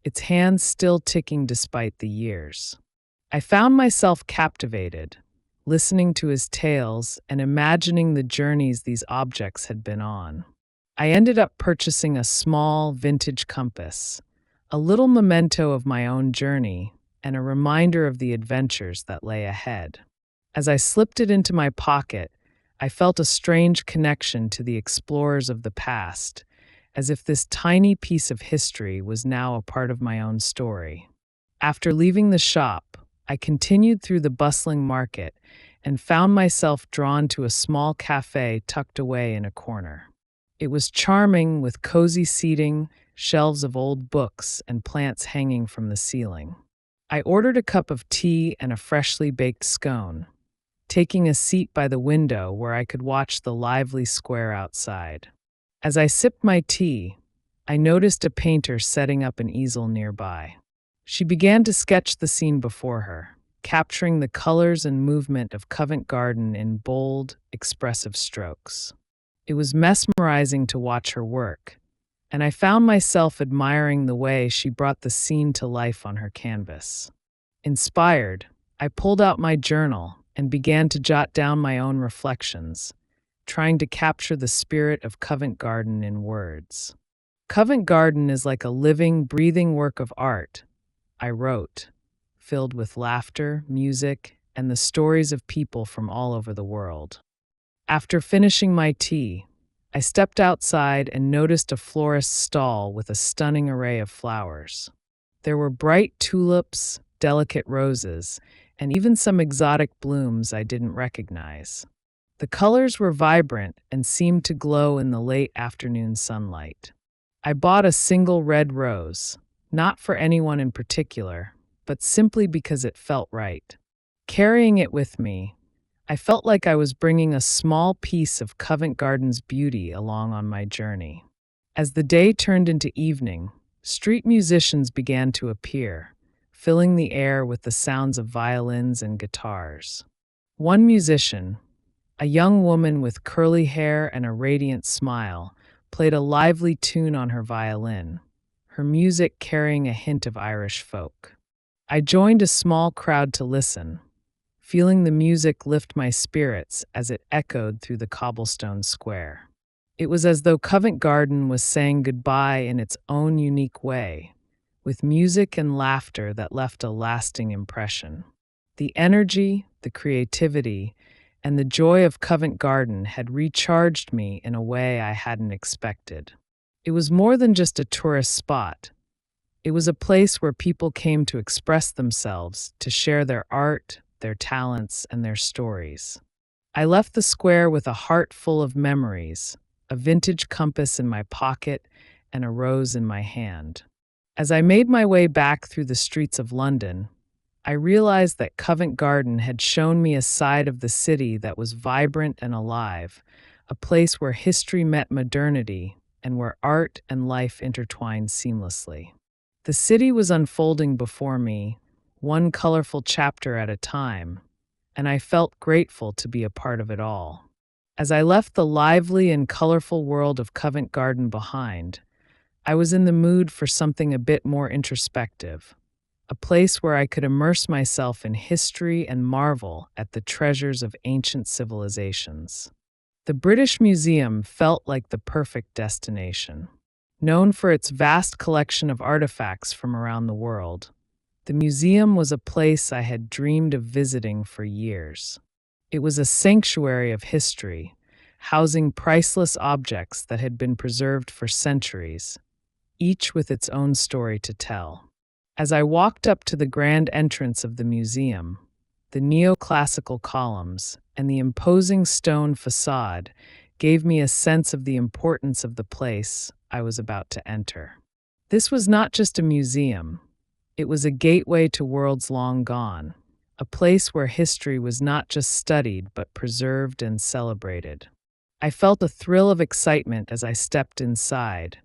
its hands still ticking despite the years. I found myself captivated, listening to his tales and imagining the journeys these objects had been on. I ended up purchasing a small, vintage compass, a little memento of my own journey and a reminder of the adventures that lay ahead. As I slipped it into my pocket, I felt a strange connection to the explorers of the past, as if this tiny piece of history was now a part of my own story. After leaving the shop, I continued through the bustling market and found myself drawn to a small cafe tucked away in a corner. It was charming, with cozy seating, shelves of old books, and plants hanging from the ceiling. I ordered a cup of tea and a freshly baked scone, taking a seat by the window where I could watch the lively square outside. As I sipped my tea, I noticed a painter setting up an easel nearby. She began to sketch the scene before her, capturing the colors and movement of Covent Garden in bold, expressive strokes. It was mesmerizing to watch her work, and I found myself admiring the way she brought the scene to life on her canvas. Inspired, I pulled out my journal and began to jot down my own reflections, trying to capture the spirit of Covent Garden in words. "Covent Garden is like a living, breathing work of art," I wrote, filled with laughter, music, and the stories of people from all over the world. After finishing my tea, I stepped outside and noticed a florist's stall with a stunning array of flowers. There were bright tulips, delicate roses, and even some exotic blooms I didn't recognize. The colors were vibrant and seemed to glow in the late afternoon sunlight. I bought a single red rose, not for anyone in particular, but simply because it felt right. Carrying it with me, I felt like I was bringing a small piece of Covent Garden's beauty along on my journey. As the day turned into evening, street musicians began to appear, filling the air with the sounds of violins and guitars. One musician, a young woman with curly hair and a radiant smile, played a lively tune on her violin, her music carrying a hint of Irish folk. I joined a small crowd to listen, feeling the music lift my spirits as it echoed through the cobblestone square. It was as though Covent Garden was saying goodbye in its own unique way, with music and laughter that left a lasting impression. The energy, the creativity, and the joy of Covent Garden had recharged me in a way I hadn't expected. It was more than just a tourist spot. It was a place where people came to express themselves, to share their art, their talents, and their stories. I left the square with a heart full of memories, a vintage compass in my pocket, and a rose in my hand. As I made my way back through the streets of London, I realized that Covent Garden had shown me a side of the city that was vibrant and alive, a place where history met modernity and where art and life intertwined seamlessly. The city was unfolding before me, one colorful chapter at a time, and I felt grateful to be a part of it all. As I left the lively and colorful world of Covent Garden behind, I was in the mood for something a bit more introspective, a place where I could immerse myself in history and marvel at the treasures of ancient civilizations. The British Museum felt like the perfect destination. Known for its vast collection of artifacts from around the world, the museum was a place I had dreamed of visiting for years. It was a sanctuary of history, housing priceless objects that had been preserved for centuries, each with its own story to tell. As I walked up to the grand entrance of the museum, the neoclassical columns and the imposing stone facade gave me a sense of the importance of the place I was about to enter. This was not just a museum, it was a gateway to worlds long gone, a place where history was not just studied but preserved and celebrated. I felt a thrill of excitement as I stepped inside,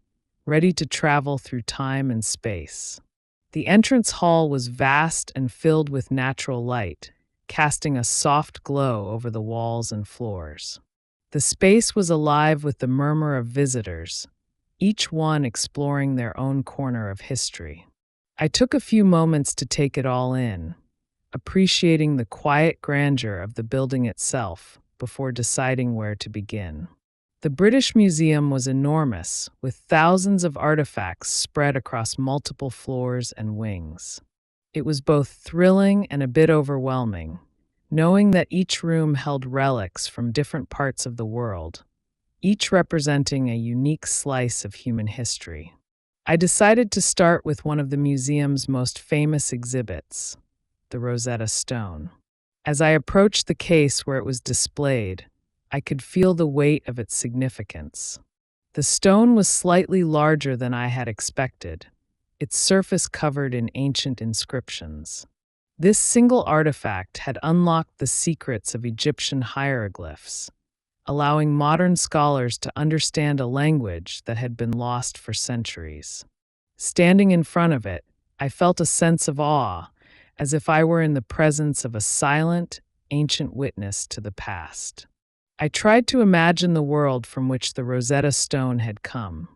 ready to travel through time and space. The entrance hall was vast and filled with natural light, casting a soft glow over the walls and floors. The space was alive with the murmur of visitors, each one exploring their own corner of history. I took a few moments to take it all in, appreciating the quiet grandeur of the building itself before deciding where to begin. The British Museum was enormous, with thousands of artifacts spread across multiple floors and wings. It was both thrilling and a bit overwhelming, knowing that each room held relics from different parts of the world, each representing a unique slice of human history. I decided to start with one of the museum's most famous exhibits, the Rosetta Stone. As I approached the case where it was displayed, I could feel the weight of its significance. The stone was slightly larger than I had expected, its surface covered in ancient inscriptions. This single artifact had unlocked the secrets of Egyptian hieroglyphs, allowing modern scholars to understand a language that had been lost for centuries. Standing in front of it, I felt a sense of awe, as if I were in the presence of a silent, ancient witness to the past. I tried to imagine the world from which the Rosetta Stone had come,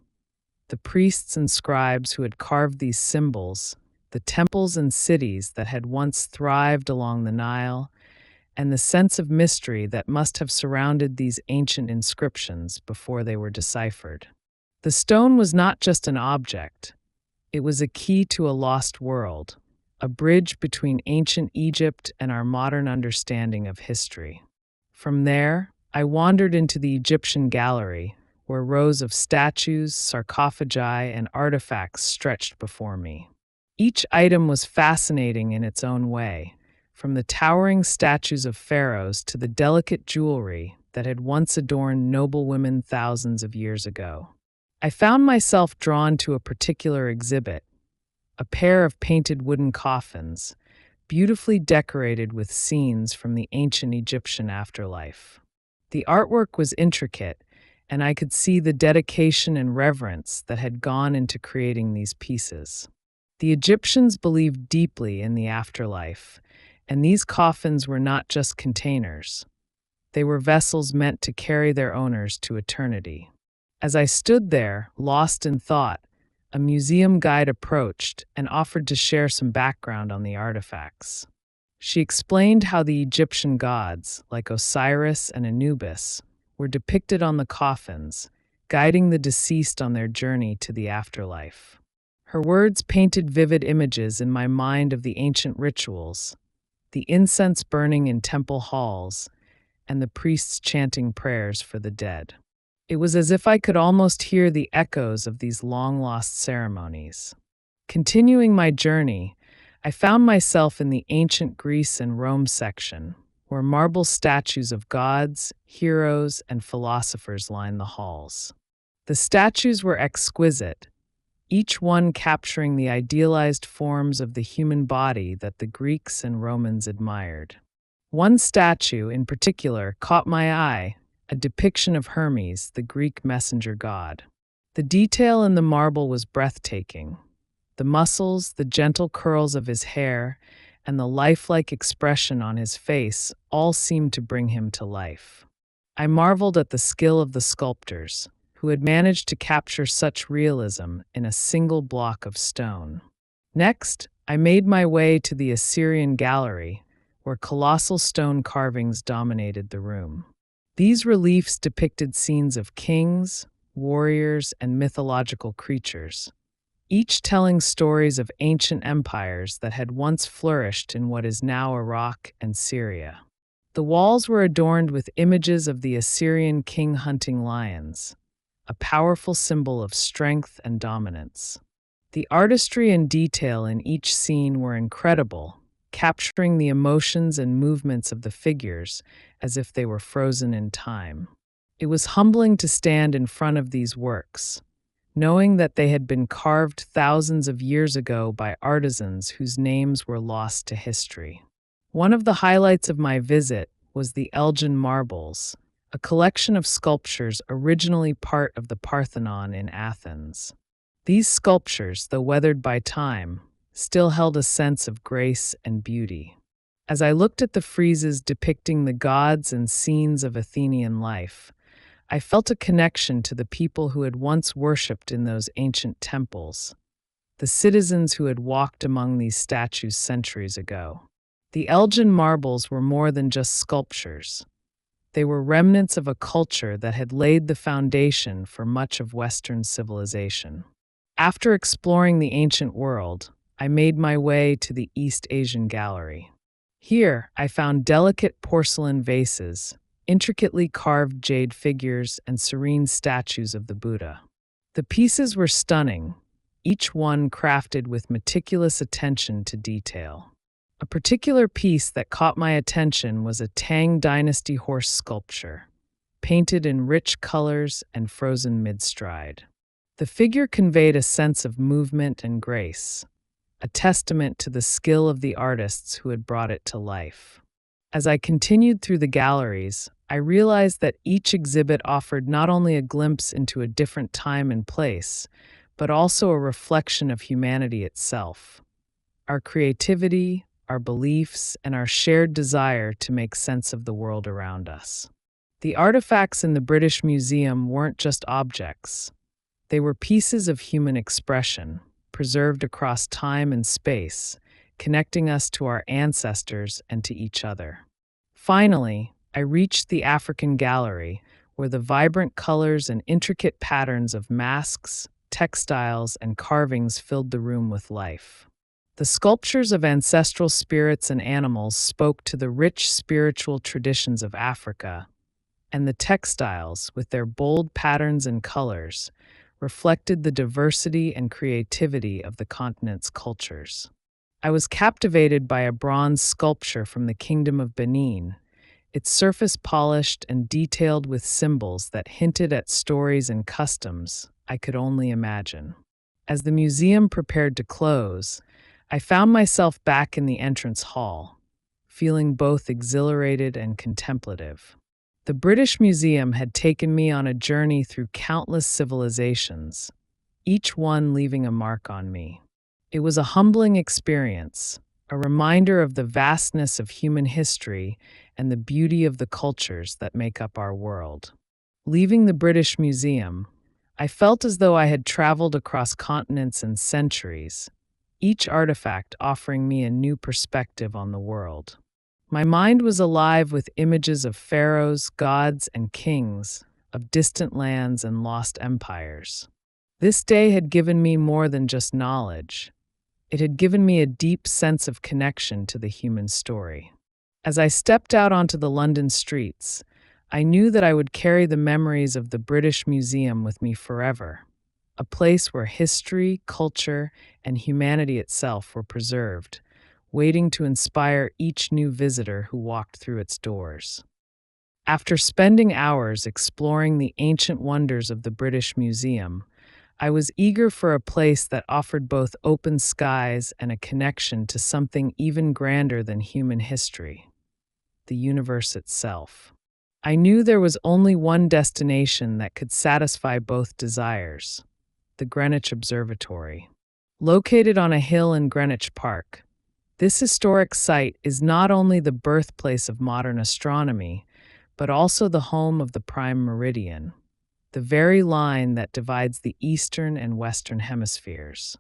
the priests and scribes who had carved these symbols, the temples and cities that had once thrived along the Nile, and the sense of mystery that must have surrounded these ancient inscriptions before they were deciphered. The stone was not just an object, it was a key to a lost world, a bridge between ancient Egypt and our modern understanding of history. From there, I wandered into the Egyptian gallery, where rows of statues, sarcophagi, and artifacts stretched before me. Each item was fascinating in its own way, from the towering statues of pharaohs to the delicate jewelry that had once adorned noble women thousands of years ago. I found myself drawn to a particular exhibit, a pair of painted wooden coffins, beautifully decorated with scenes from the ancient Egyptian afterlife. The artwork was intricate, and I could see the dedication and reverence that had gone into creating these pieces. The Egyptians believed deeply in the afterlife, and these coffins were not just containers. They were vessels meant to carry their owners to eternity. As I stood there, lost in thought, a museum guide approached and offered to share some background on the artifacts. She explained how the Egyptian gods, like Osiris and Anubis, were depicted on the coffins, guiding the deceased on their journey to the afterlife. Her words painted vivid images in my mind of the ancient rituals, the incense burning in temple halls, and the priests chanting prayers for the dead. It was as if I could almost hear the echoes of these long-lost ceremonies. Continuing my journey, I found myself in the ancient Greece and Rome section, where marble statues of gods, heroes, and philosophers lined the halls. The statues were exquisite, each one capturing the idealized forms of the human body that the Greeks and Romans admired. One statue, in particular, caught my eye, a depiction of Hermes, the Greek messenger god. The detail in the marble was breathtaking. The muscles, the gentle curls of his hair, and the lifelike expression on his face all seemed to bring him to life. I marveled at the skill of the sculptors, who had managed to capture such realism in a single block of stone. Next, I made my way to the Assyrian Gallery, where colossal stone carvings dominated the room. These reliefs depicted scenes of kings, warriors, and mythological creatures, each telling stories of ancient empires that had once flourished in what is now Iraq and Syria. The walls were adorned with images of the Assyrian king hunting lions, a powerful symbol of strength and dominance. The artistry and detail in each scene were incredible, capturing the emotions and movements of the figures as if they were frozen in time. It was humbling to stand in front of these works, knowing that they had been carved thousands of years ago by artisans whose names were lost to history. One of the highlights of my visit was the Elgin Marbles, a collection of sculptures originally part of the Parthenon in Athens. These sculptures, though weathered by time, still held a sense of grace and beauty. As I looked at the friezes depicting the gods and scenes of Athenian life, I felt a connection to the people who had once worshipped in those ancient temples, the citizens who had walked among these statues centuries ago. The Elgin marbles were more than just sculptures. They were remnants of a culture that had laid the foundation for much of Western civilization. After exploring the ancient world, I made my way to the East Asian Gallery. Here, I found delicate porcelain vases, intricately carved jade figures, and serene statues of the Buddha. The pieces were stunning, each one crafted with meticulous attention to detail. A particular piece that caught my attention was a Tang Dynasty horse sculpture, painted in rich colors and frozen mid-stride. The figure conveyed a sense of movement and grace, a testament to the skill of the artists who had brought it to life. As I continued through the galleries, I realized that each exhibit offered not only a glimpse into a different time and place, but also a reflection of humanity itself, our creativity, our beliefs, and our shared desire to make sense of the world around us. The artifacts in the British Museum weren't just objects. They were pieces of human expression, preserved across time and space, connecting us to our ancestors and to each other. Finally, I reached the African Gallery, where the vibrant colors and intricate patterns of masks, textiles, and carvings filled the room with life. The sculptures of ancestral spirits and animals spoke to the rich spiritual traditions of Africa, and the textiles, with their bold patterns and colors, reflected the diversity and creativity of the continent's cultures. I was captivated by a bronze sculpture from the Kingdom of Benin, its surface polished and detailed with symbols that hinted at stories and customs I could only imagine. As the museum prepared to close, I found myself back in the entrance hall, feeling both exhilarated and contemplative. The British Museum had taken me on a journey through countless civilizations, each one leaving a mark on me. It was a humbling experience, a reminder of the vastness of human history and the beauty of the cultures that make up our world. Leaving the British Museum, I felt as though I had traveled across continents and centuries, each artifact offering me a new perspective on the world. My mind was alive with images of pharaohs, gods, and kings, of distant lands and lost empires. This day had given me more than just knowledge. It had given me a deep sense of connection to the human story. As I stepped out onto the London streets, I knew that I would carry the memories of the British Museum with me forever, a place where history, culture, and humanity itself were preserved, waiting to inspire each new visitor who walked through its doors. After spending hours exploring the ancient wonders of the British Museum, I was eager for a place that offered both open skies and a connection to something even grander than human history, the universe itself. I knew there was only one destination that could satisfy both desires: the Greenwich Observatory. Located on a hill in Greenwich Park, this historic site is not only the birthplace of modern astronomy, but also the home of the Prime Meridian, the very line that divides the eastern and western hemispheres.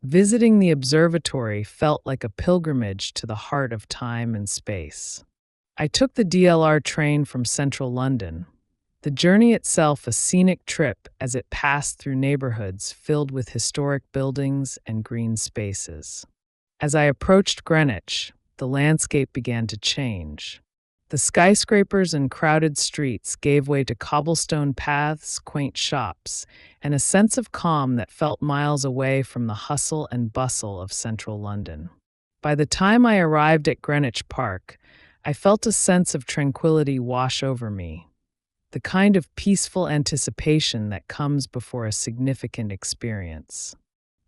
Visiting the observatory felt like a pilgrimage to the heart of time and space. I took the DLR train from central London, the journey itself a scenic trip as it passed through neighborhoods filled with historic buildings and green spaces. As I approached Greenwich, the landscape began to change. The skyscrapers and crowded streets gave way to cobblestone paths, quaint shops, and a sense of calm that felt miles away from the hustle and bustle of central London. By the time I arrived at Greenwich Park, I felt a sense of tranquility wash over me. the kind of peaceful anticipation that comes before a significant experience.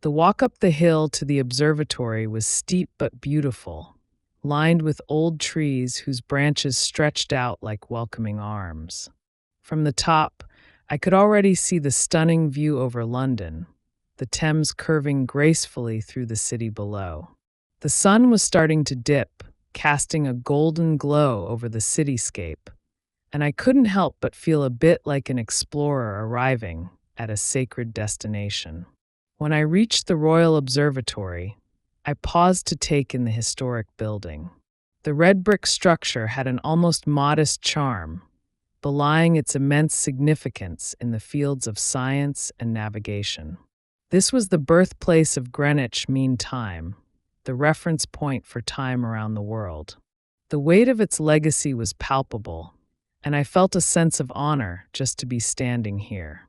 The walk up the hill to the observatory was steep but beautiful, lined with old trees whose branches stretched out like welcoming arms. From the top, I could already see the stunning view over London, the Thames curving gracefully through the city below. The sun was starting to dip, casting a golden glow over the cityscape, and I couldn't help but feel a bit like an explorer arriving at a sacred destination. When I reached the Royal Observatory, I paused to take in the historic building. The red brick structure had an almost modest charm, belying its immense significance in the fields of science and navigation. This was the birthplace of Greenwich Mean Time, the reference point for time around the world. The weight of its legacy was palpable, and I felt a sense of honor just to be standing here.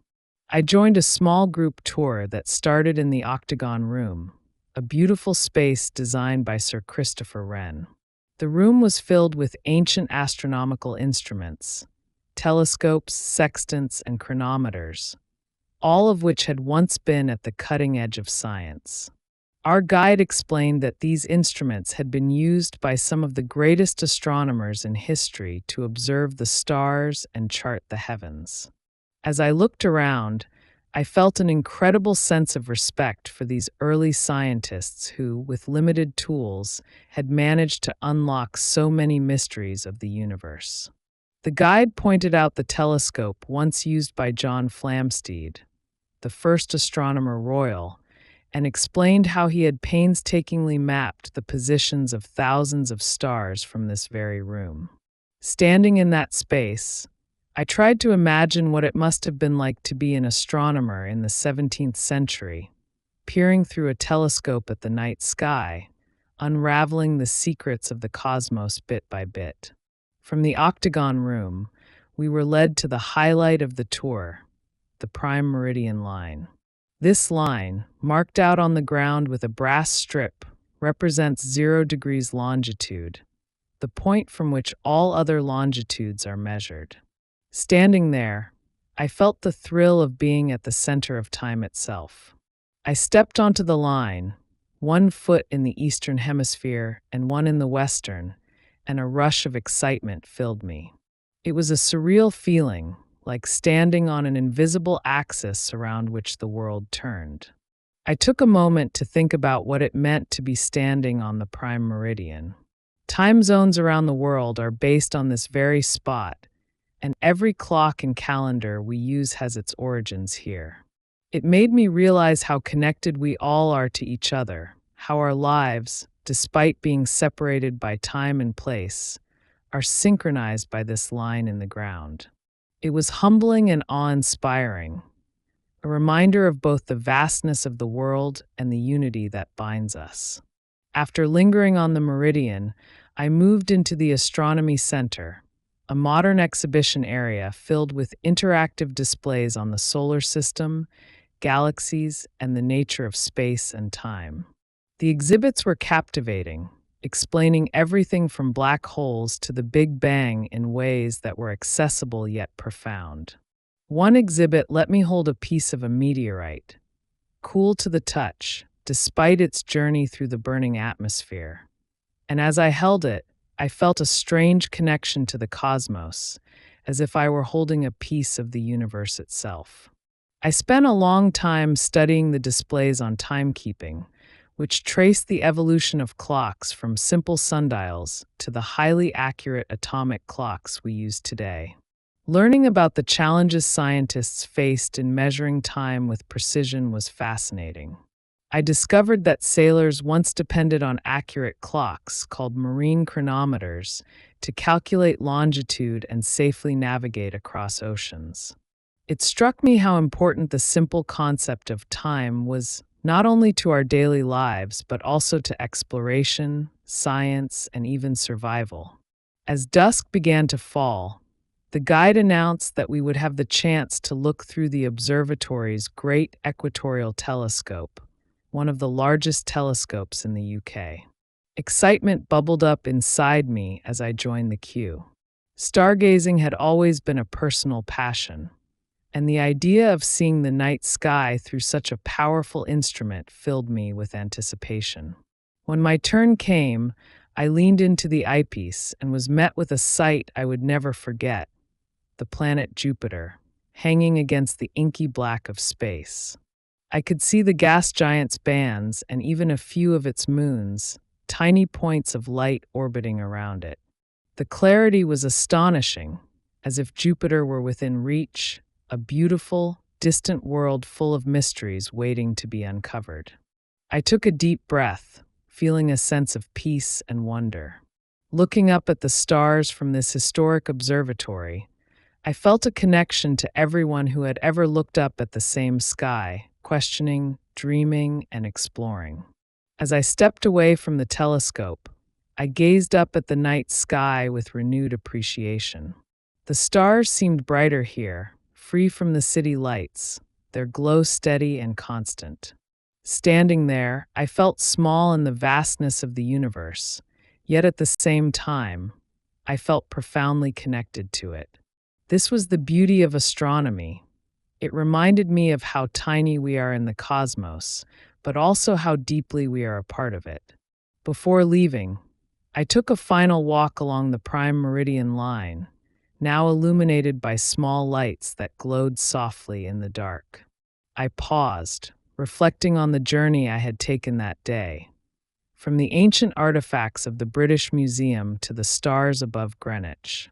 I joined a small group tour that started in the Octagon Room, a beautiful space designed by Sir Christopher Wren. The room was filled with ancient astronomical instruments, telescopes, sextants, and chronometers, all of which had once been at the cutting edge of science. Our guide explained that these instruments had been used by some of the greatest astronomers in history to observe the stars and chart the heavens. As I looked around, I felt an incredible sense of respect for these early scientists who, with limited tools, had managed to unlock so many mysteries of the universe. The guide pointed out the telescope once used by John Flamsteed, the first astronomer royal, and explained how he had painstakingly mapped the positions of thousands of stars from this very room. Standing in that space, I tried to imagine what it must have been like to be an astronomer in the 17th century, peering through a telescope at the night sky, unraveling the secrets of the cosmos bit by bit. From the Octagon Room, we were led to the highlight of the tour, the Prime Meridian Line. This line, marked out on the ground with a brass strip, represents 0 degrees longitude, the point from which all other longitudes are measured. Standing there, I felt the thrill of being at the center of time itself. I stepped onto the line, one foot in the eastern hemisphere and one in the western, and a rush of excitement filled me. It was a surreal feeling, like standing on an invisible axis around which the world turned. I took a moment to think about what it meant to be standing on the Prime Meridian. Time zones around the world are based on this very spot, and every clock and calendar we use has its origins here. It made me realize how connected we all are to each other, how our lives, despite being separated by time and place, are synchronized by this line in the ground. It was humbling and awe-inspiring, a reminder of both the vastness of the world and the unity that binds us. After lingering on the meridian, I moved into the Astronomy Center, a modern exhibition area filled with interactive displays on the solar system, galaxies, and the nature of space and time. The exhibits were captivating, explaining everything from black holes to the Big Bang in ways that were accessible yet profound. One exhibit let me hold a piece of a meteorite, cool to the touch, despite its journey through the burning atmosphere. And as I held it, I felt a strange connection to the cosmos, as if I were holding a piece of the universe itself. I spent a long time studying the displays on timekeeping, which traced the evolution of clocks from simple sundials to the highly accurate atomic clocks we use today. Learning about the challenges scientists faced in measuring time with precision was fascinating. I discovered that sailors once depended on accurate clocks, called marine chronometers, to calculate longitude and safely navigate across oceans. It struck me how important the simple concept of time was not only to our daily lives, but also to exploration, science, and even survival. As dusk began to fall, the guide announced that we would have the chance to look through the observatory's Great Equatorial Telescope, one of the largest telescopes in the UK. Excitement bubbled up inside me as I joined the queue. Stargazing had always been a personal passion, and the idea of seeing the night sky through such a powerful instrument filled me with anticipation. When my turn came, I leaned into the eyepiece and was met with a sight I would never forget: the planet Jupiter, hanging against the inky black of space. I could see the gas giant's bands and even a few of its moons, tiny points of light orbiting around it. The clarity was astonishing, as if Jupiter were within reach, a beautiful, distant world full of mysteries waiting to be uncovered. I took a deep breath, feeling a sense of peace and wonder. Looking up at the stars from this historic observatory, I felt a connection to everyone who had ever looked up at the same sky, questioning, dreaming, and exploring. As I stepped away from the telescope, I gazed up at the night sky with renewed appreciation. The stars seemed brighter here, free from the city lights, their glow steady and constant. Standing there, I felt small in the vastness of the universe, yet at the same time, I felt profoundly connected to it. This was the beauty of astronomy. It reminded me of how tiny we are in the cosmos, but also how deeply we are a part of it. Before leaving, I took a final walk along the Prime Meridian line, now illuminated by small lights that glowed softly in the dark. I paused, reflecting on the journey I had taken that day. From the ancient artifacts of the British Museum to the stars above Greenwich.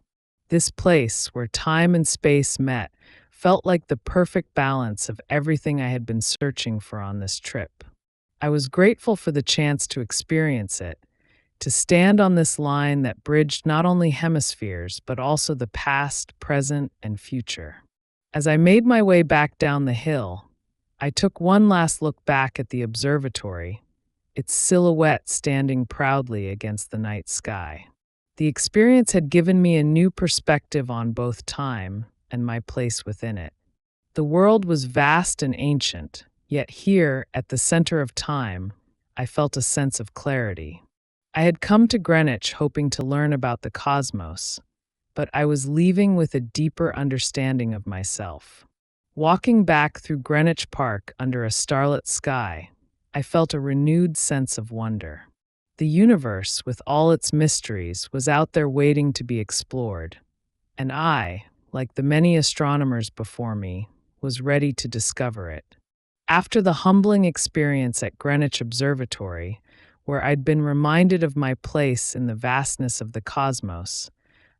This place, where time and space met, felt like the perfect balance of everything I had been searching for on this trip. I was grateful for the chance to experience it, to stand on this line that bridged not only hemispheres, but also the past, present, and future. As I made my way back down the hill, I took one last look back at the observatory, its silhouette standing proudly against the night sky. The experience had given me a new perspective on both time and my place within it. The world was vast and ancient, yet here, at the center of time, I felt a sense of clarity. I had come to Greenwich hoping to learn about the cosmos, but I was leaving with a deeper understanding of myself. Walking back through Greenwich Park under a starlit sky, I felt a renewed sense of wonder. The universe, with all its mysteries, was out there waiting to be explored, and I, like the many astronomers before me, was ready to discover it. After the humbling experience at Greenwich Observatory, where I'd been reminded of my place in the vastness of the cosmos,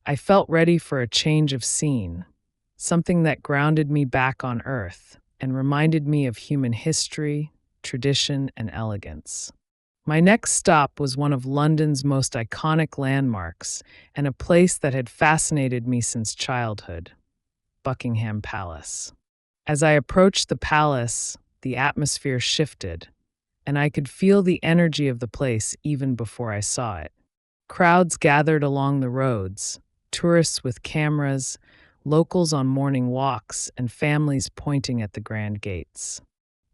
I felt ready for a change of scene, something that grounded me back on Earth and reminded me of human history, tradition, and elegance. My next stop was one of London's most iconic landmarks and a place that had fascinated me since childhood: Buckingham Palace. As I approached the palace, the atmosphere shifted, and I could feel the energy of the place even before I saw it. Crowds gathered along the roads, tourists with cameras, locals on morning walks, and families pointing at the grand gates.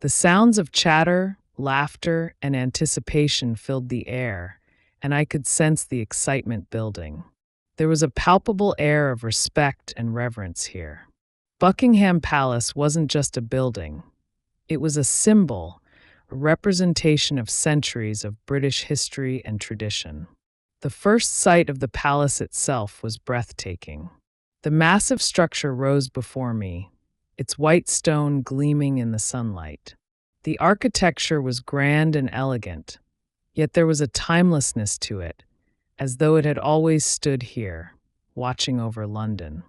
The sounds of chatter, laughter, and anticipation filled the air, and I could sense the excitement building. There was a palpable air of respect and reverence here. Buckingham Palace wasn't just a building. It was a symbol, a representation of centuries of British history and tradition. The first sight of the palace itself was breathtaking. The massive structure rose before me, its white stone gleaming in the sunlight. The architecture was grand and elegant, yet there was a timelessness to it, as though it had always stood here, watching over London.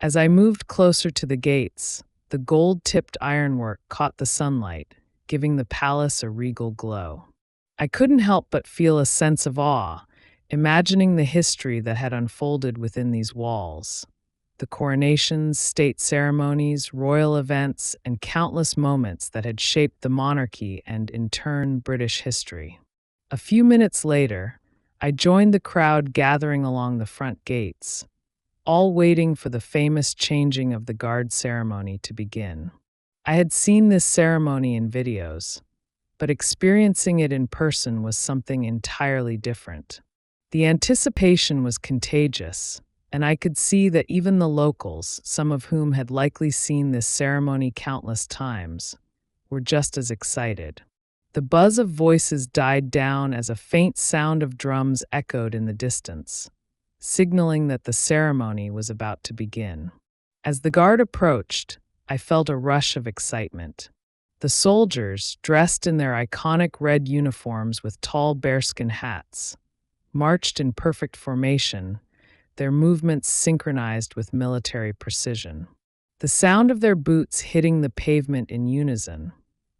As I moved closer to the gates, the gold-tipped ironwork caught the sunlight, giving the palace a regal glow. I couldn't help but feel a sense of awe, imagining the history that had unfolded within these walls. The coronations, state ceremonies, royal events, and countless moments that had shaped the monarchy and, in turn, British history. A few minutes later, I joined the crowd gathering along the front gates, all waiting for the famous changing of the guard ceremony to begin. I had seen this ceremony in videos, but experiencing it in person was something entirely different. The anticipation was contagious, and I could see that even the locals, some of whom had likely seen this ceremony countless times, were just as excited. The buzz of voices died down as a faint sound of drums echoed in the distance, signaling that the ceremony was about to begin. As the guard approached, I felt a rush of excitement. The soldiers, dressed in their iconic red uniforms with tall bearskin hats, marched in perfect formation, their movements synchronized with military precision. The sound of their boots hitting the pavement in unison,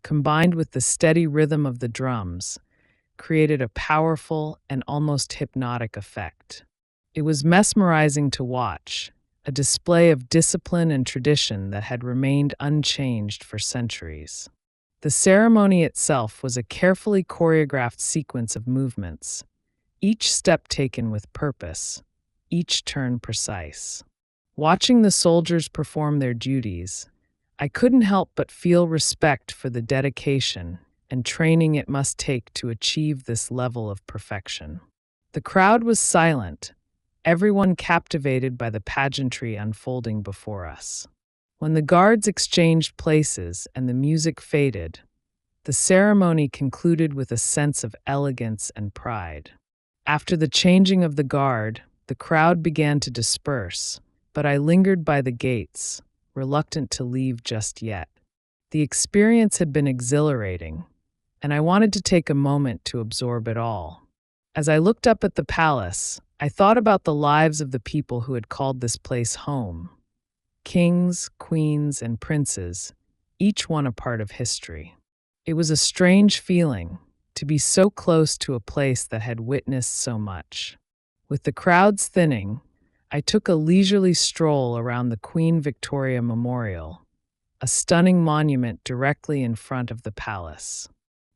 combined with the steady rhythm of the drums, created a powerful and almost hypnotic effect. It was mesmerizing to watch, a display of discipline and tradition that had remained unchanged for centuries. The ceremony itself was a carefully choreographed sequence of movements, each step taken with purpose, each turn precise. Watching the soldiers perform their duties, I couldn't help but feel respect for the dedication and training it must take to achieve this level of perfection. The crowd was silent, everyone captivated by the pageantry unfolding before us. When the guards exchanged places and the music faded, the ceremony concluded with a sense of elegance and pride. After the changing of the guard, the crowd began to disperse, but I lingered by the gates, reluctant to leave just yet. The experience had been exhilarating, and I wanted to take a moment to absorb it all. As I looked up at the palace, I thought about the lives of the people who had called this place home. Kings, queens, and princes, each one a part of history. It was a strange feeling to be so close to a place that had witnessed so much. With the crowds thinning, I took a leisurely stroll around the Queen Victoria Memorial, a stunning monument directly in front of the palace.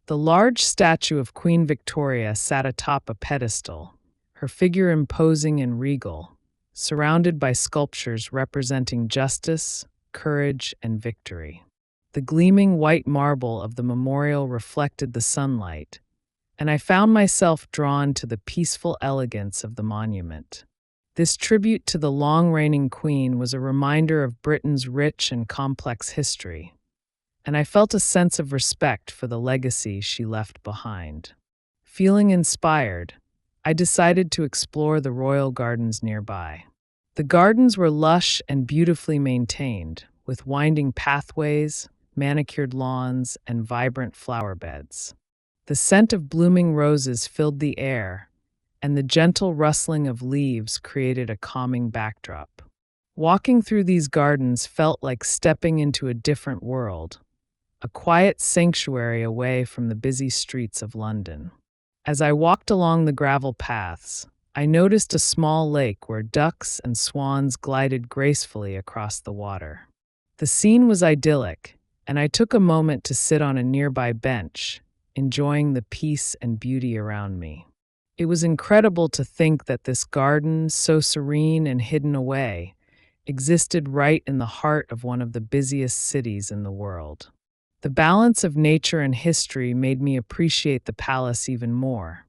The large statue of Queen Victoria sat atop a pedestal, her figure imposing and regal, surrounded by sculptures representing justice, courage, and victory. The gleaming white marble of the memorial reflected the sunlight, and I found myself drawn to the peaceful elegance of the monument. This tribute to the long-reigning queen was a reminder of Britain's rich and complex history, and I felt a sense of respect for the legacy she left behind. Feeling inspired, I decided to explore the royal gardens nearby. The gardens were lush and beautifully maintained, with winding pathways, manicured lawns, and vibrant flower beds. The scent of blooming roses filled the air, and the gentle rustling of leaves created a calming backdrop. Walking through these gardens felt like stepping into a different world, a quiet sanctuary away from the busy streets of London. As I walked along the gravel paths, I noticed a small lake where ducks and swans glided gracefully across the water. The scene was idyllic, and I took a moment to sit on a nearby bench, enjoying the peace and beauty around me. It was incredible to think that this garden, so serene and hidden away, existed right in the heart of one of the busiest cities in the world. The balance of nature and history made me appreciate the palace even more,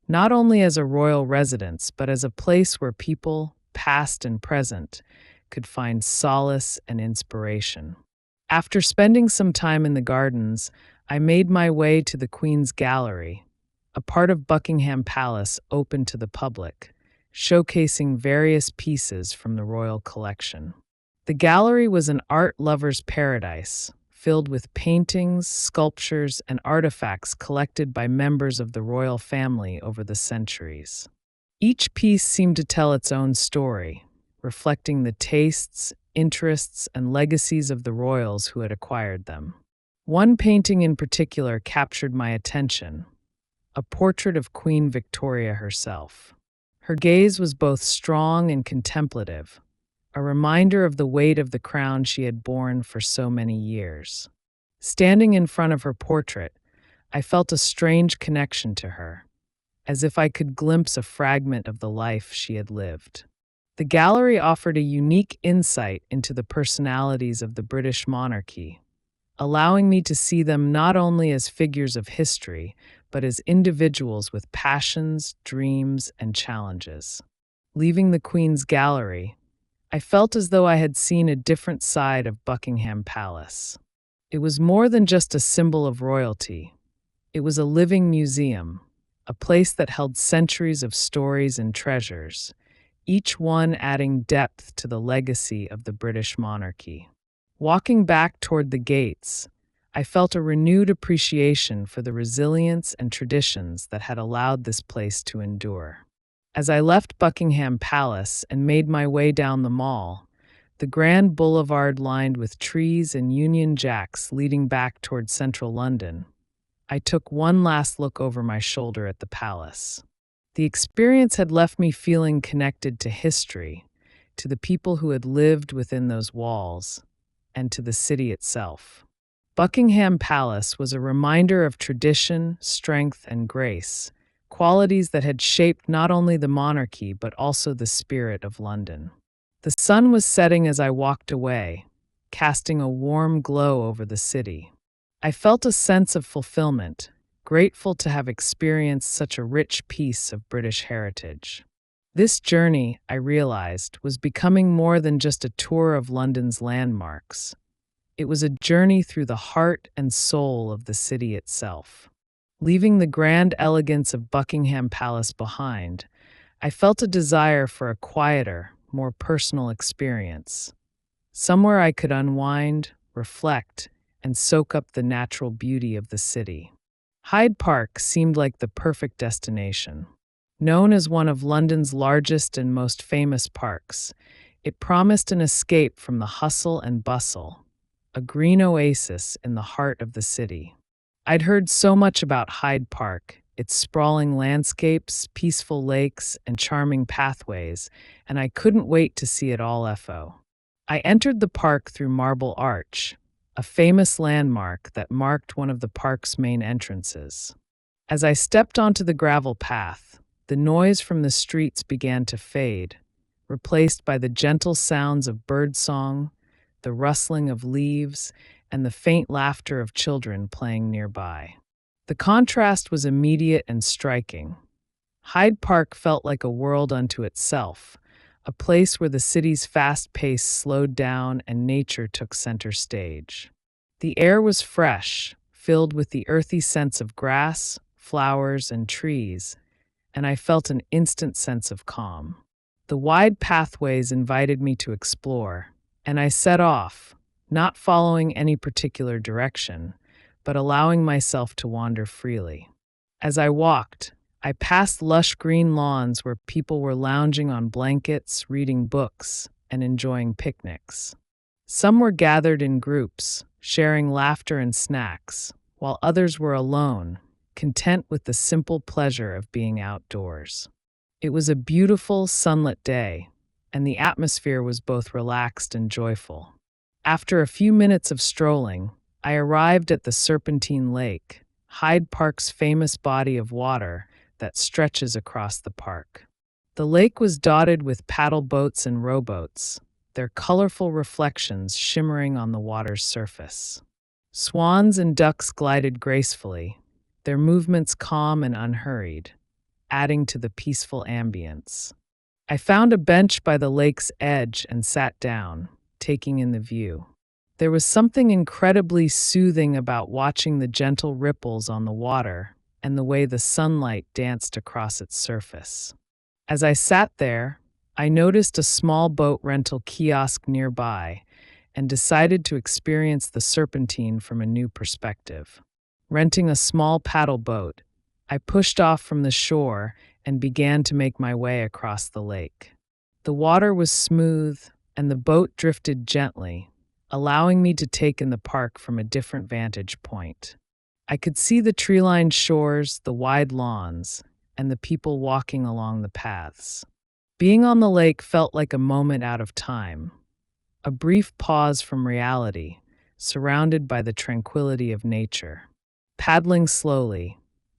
not only as a royal residence, but as a place where people, past and present, could find solace and inspiration. After spending some time in the gardens, I made my way to the Queen's Gallery, a part of Buckingham Palace open to the public, showcasing various pieces from the royal collection. The gallery was an art lover's paradise, filled with paintings, sculptures, and artifacts collected by members of the royal family over the centuries. Each piece seemed to tell its own story, reflecting the tastes, interests, and legacies of the royals who had acquired them. One painting in particular captured my attention, a portrait of Queen Victoria herself. Her gaze was both strong and contemplative, a reminder of the weight of the crown she had borne for so many years. Standing in front of her portrait, I felt a strange connection to her, as if I could glimpse a fragment of the life she had lived. The gallery offered a unique insight into the personalities of the British monarchy, allowing me to see them not only as figures of history, but as individuals with passions, dreams, and challenges. Leaving the Queen's Gallery, I felt as though I had seen a different side of Buckingham Palace. It was more than just a symbol of royalty. It was a living museum, a place that held centuries of stories and treasures, each one adding depth to the legacy of the British monarchy. Walking back toward the gates, I felt a renewed appreciation for the resilience and traditions that had allowed this place to endure. As I left Buckingham Palace and made my way down the Mall, the grand boulevard lined with trees and Union Jacks leading back toward central London, I took one last look over my shoulder at the palace. The experience had left me feeling connected to history, to the people who had lived within those walls, and to the city itself. Buckingham Palace was a reminder of tradition, strength, and grace, qualities that had shaped not only the monarchy but also the spirit of London. The sun was setting as I walked away, casting a warm glow over the city. I felt a sense of fulfillment, grateful to have experienced such a rich piece of British heritage. This journey, I realized, was becoming more than just a tour of London's landmarks. It was a journey through the heart and soul of the city itself. Leaving the grand elegance of Buckingham Palace behind, I felt a desire for a quieter, more personal experience. Somewhere I could unwind, reflect, and soak up the natural beauty of the city. Hyde Park seemed like the perfect destination. Known as one of London's largest and most famous parks, it promised an escape from the hustle and bustle, a green oasis in the heart of the city. I'd heard so much about Hyde Park, its sprawling landscapes, peaceful lakes, and charming pathways, and I couldn't wait to see it all. I entered the park through Marble Arch, a famous landmark that marked one of the park's main entrances. As I stepped onto the gravel path, the noise from the streets began to fade, replaced by the gentle sounds of birdsong, the rustling of leaves, and the faint laughter of children playing nearby. The contrast was immediate and striking. Hyde Park felt like a world unto itself, a place where the city's fast pace slowed down and nature took center stage. The air was fresh, filled with the earthy scents of grass, flowers, and trees, and I felt an instant sense of calm. The wide pathways invited me to explore, and I set off, not following any particular direction, but allowing myself to wander freely. As I walked, I passed lush green lawns where people were lounging on blankets, reading books, and enjoying picnics. Some were gathered in groups, sharing laughter and snacks, while others were alone, content with the simple pleasure of being outdoors. It was a beautiful, sunlit day, and the atmosphere was both relaxed and joyful. After a few minutes of strolling, I arrived at the Serpentine Lake, Hyde Park's famous body of water that stretches across the park. The lake was dotted with paddle boats and rowboats, their colorful reflections shimmering on the water's surface. Swans and ducks glided gracefully, their movements calm and unhurried, adding to the peaceful ambience. I found a bench by the lake's edge and sat down, taking in the view. There was something incredibly soothing about watching the gentle ripples on the water and the way the sunlight danced across its surface. As I sat there, I noticed a small boat rental kiosk nearby and decided to experience the Serpentine from a new perspective. Renting a small paddle boat, I pushed off from the shore and began to make my way across the lake. The water was smooth, and the boat drifted gently, allowing me to take in the park from a different vantage point. I could see the tree-lined shores, the wide lawns, and the people walking along the paths. Being on the lake felt like a moment out of time, a brief pause from reality, surrounded by the tranquility of nature. Paddling slowly,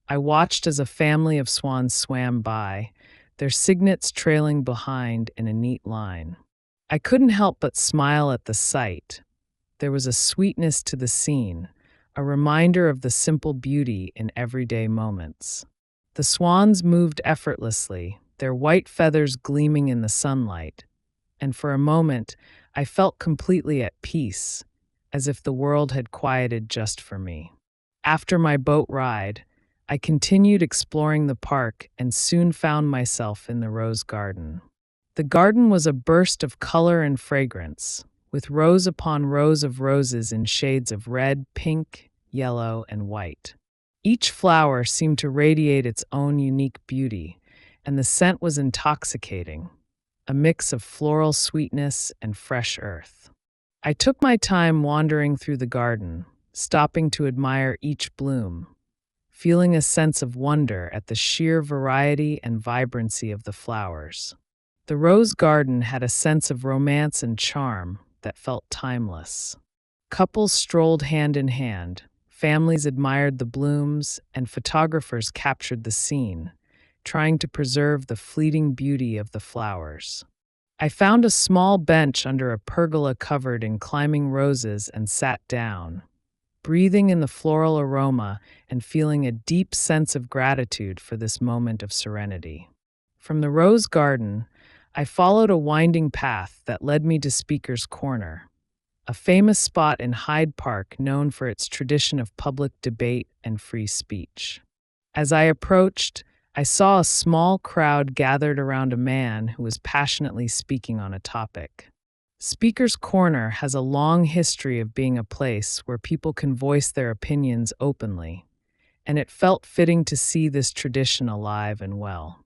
I watched as a family of swans swam by, their cygnets trailing behind in a neat line. I couldn't help but smile at the sight. There was a sweetness to the scene, a reminder of the simple beauty in everyday moments. The swans moved effortlessly, their white feathers gleaming in the sunlight, and for a moment I felt completely at peace, as if the world had quieted just for me. After my boat ride, I continued exploring the park and soon found myself in the rose garden. The garden was a burst of color and fragrance, with rows upon rows of roses in shades of red, pink, yellow, and white. Each flower seemed to radiate its own unique beauty, and the scent was intoxicating, a mix of floral sweetness and fresh earth. I took my time wandering through the garden, stopping to admire each bloom, feeling a sense of wonder at the sheer variety and vibrancy of the flowers. The rose garden had a sense of romance and charm that felt timeless. Couples strolled hand in hand, families admired the blooms, and photographers captured the scene, trying to preserve the fleeting beauty of the flowers. I found a small bench under a pergola covered in climbing roses and sat down, breathing in the floral aroma and feeling a deep sense of gratitude for this moment of serenity. From the rose garden, I followed a winding path that led me to Speaker's Corner, a famous spot in Hyde Park known for its tradition of public debate and free speech. As I approached, I saw a small crowd gathered around a man who was passionately speaking on a topic. Speaker's Corner has a long history of being a place where people can voice their opinions openly, and it felt fitting to see this tradition alive and well.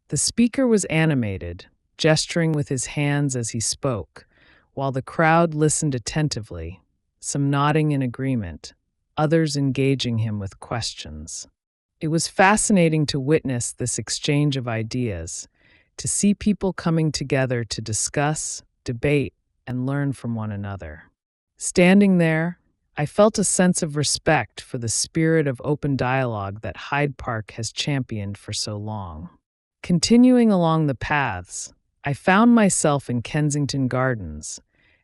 The speaker was animated, gesturing with his hands as he spoke, while the crowd listened attentively, some nodding in agreement, others engaging him with questions. It was fascinating to witness this exchange of ideas, to see people coming together to discuss, debate, and learn from one another. Standing there, I felt a sense of respect for the spirit of open dialogue that Hyde Park has championed for so long. Continuing along the paths, I found myself in Kensington Gardens,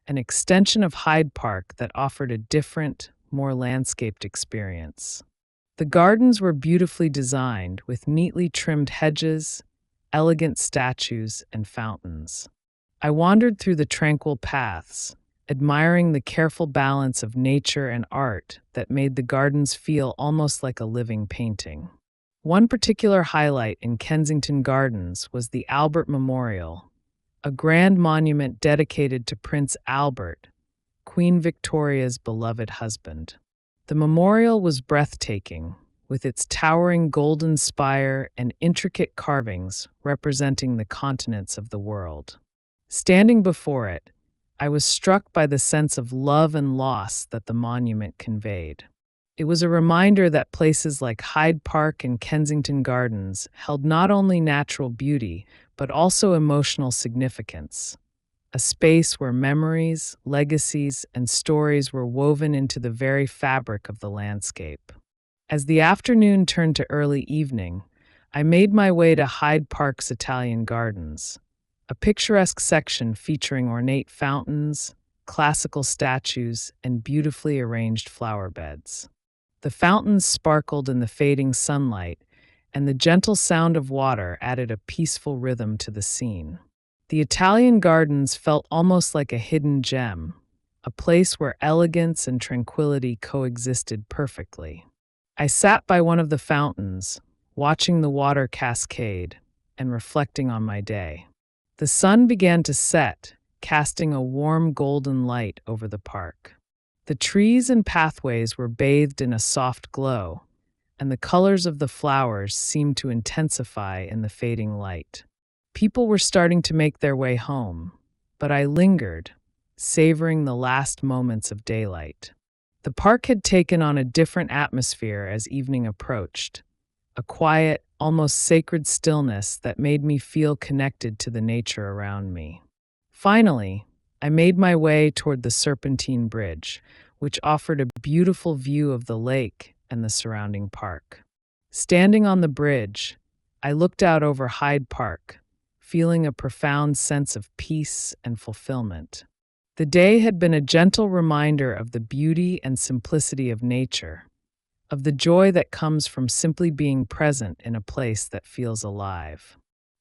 an extension of Hyde Park that offered a different, more landscaped experience. The gardens were beautifully designed with neatly trimmed hedges, elegant statues, and fountains. I wandered through the tranquil paths, admiring the careful balance of nature and art that made the gardens feel almost like a living painting. One particular highlight in Kensington Gardens was the Albert Memorial, a grand monument dedicated to Prince Albert, Queen Victoria's beloved husband. The memorial was breathtaking, with its towering golden spire and intricate carvings representing the continents of the world. Standing before it, I was struck by the sense of love and loss that the monument conveyed. It was a reminder that places like Hyde Park and Kensington Gardens held not only natural beauty, but also emotional significance, a space where memories, legacies, and stories were woven into the very fabric of the landscape. As the afternoon turned to early evening, I made my way to Hyde Park's Italian Gardens, a picturesque section featuring ornate fountains, classical statues, and beautifully arranged flower beds. The fountains sparkled in the fading sunlight, and the gentle sound of water added a peaceful rhythm to the scene. The Italian Gardens felt almost like a hidden gem, a place where elegance and tranquility coexisted perfectly. I sat by one of the fountains, watching the water cascade and reflecting on my day. The sun began to set, casting a warm golden light over the park. The trees and pathways were bathed in a soft glow, and the colors of the flowers seemed to intensify in the fading light. People were starting to make their way home, but I lingered, savoring the last moments of daylight. The park had taken on a different atmosphere as evening approached, a quiet, almost sacred stillness that made me feel connected to the nature around me. Finally, I made my way toward the Serpentine Bridge, which offered a beautiful view of the lake and the surrounding park. Standing on the bridge, I looked out over Hyde Park, feeling a profound sense of peace and fulfillment. The day had been a gentle reminder of the beauty and simplicity of nature, of the joy that comes from simply being present in a place that feels alive.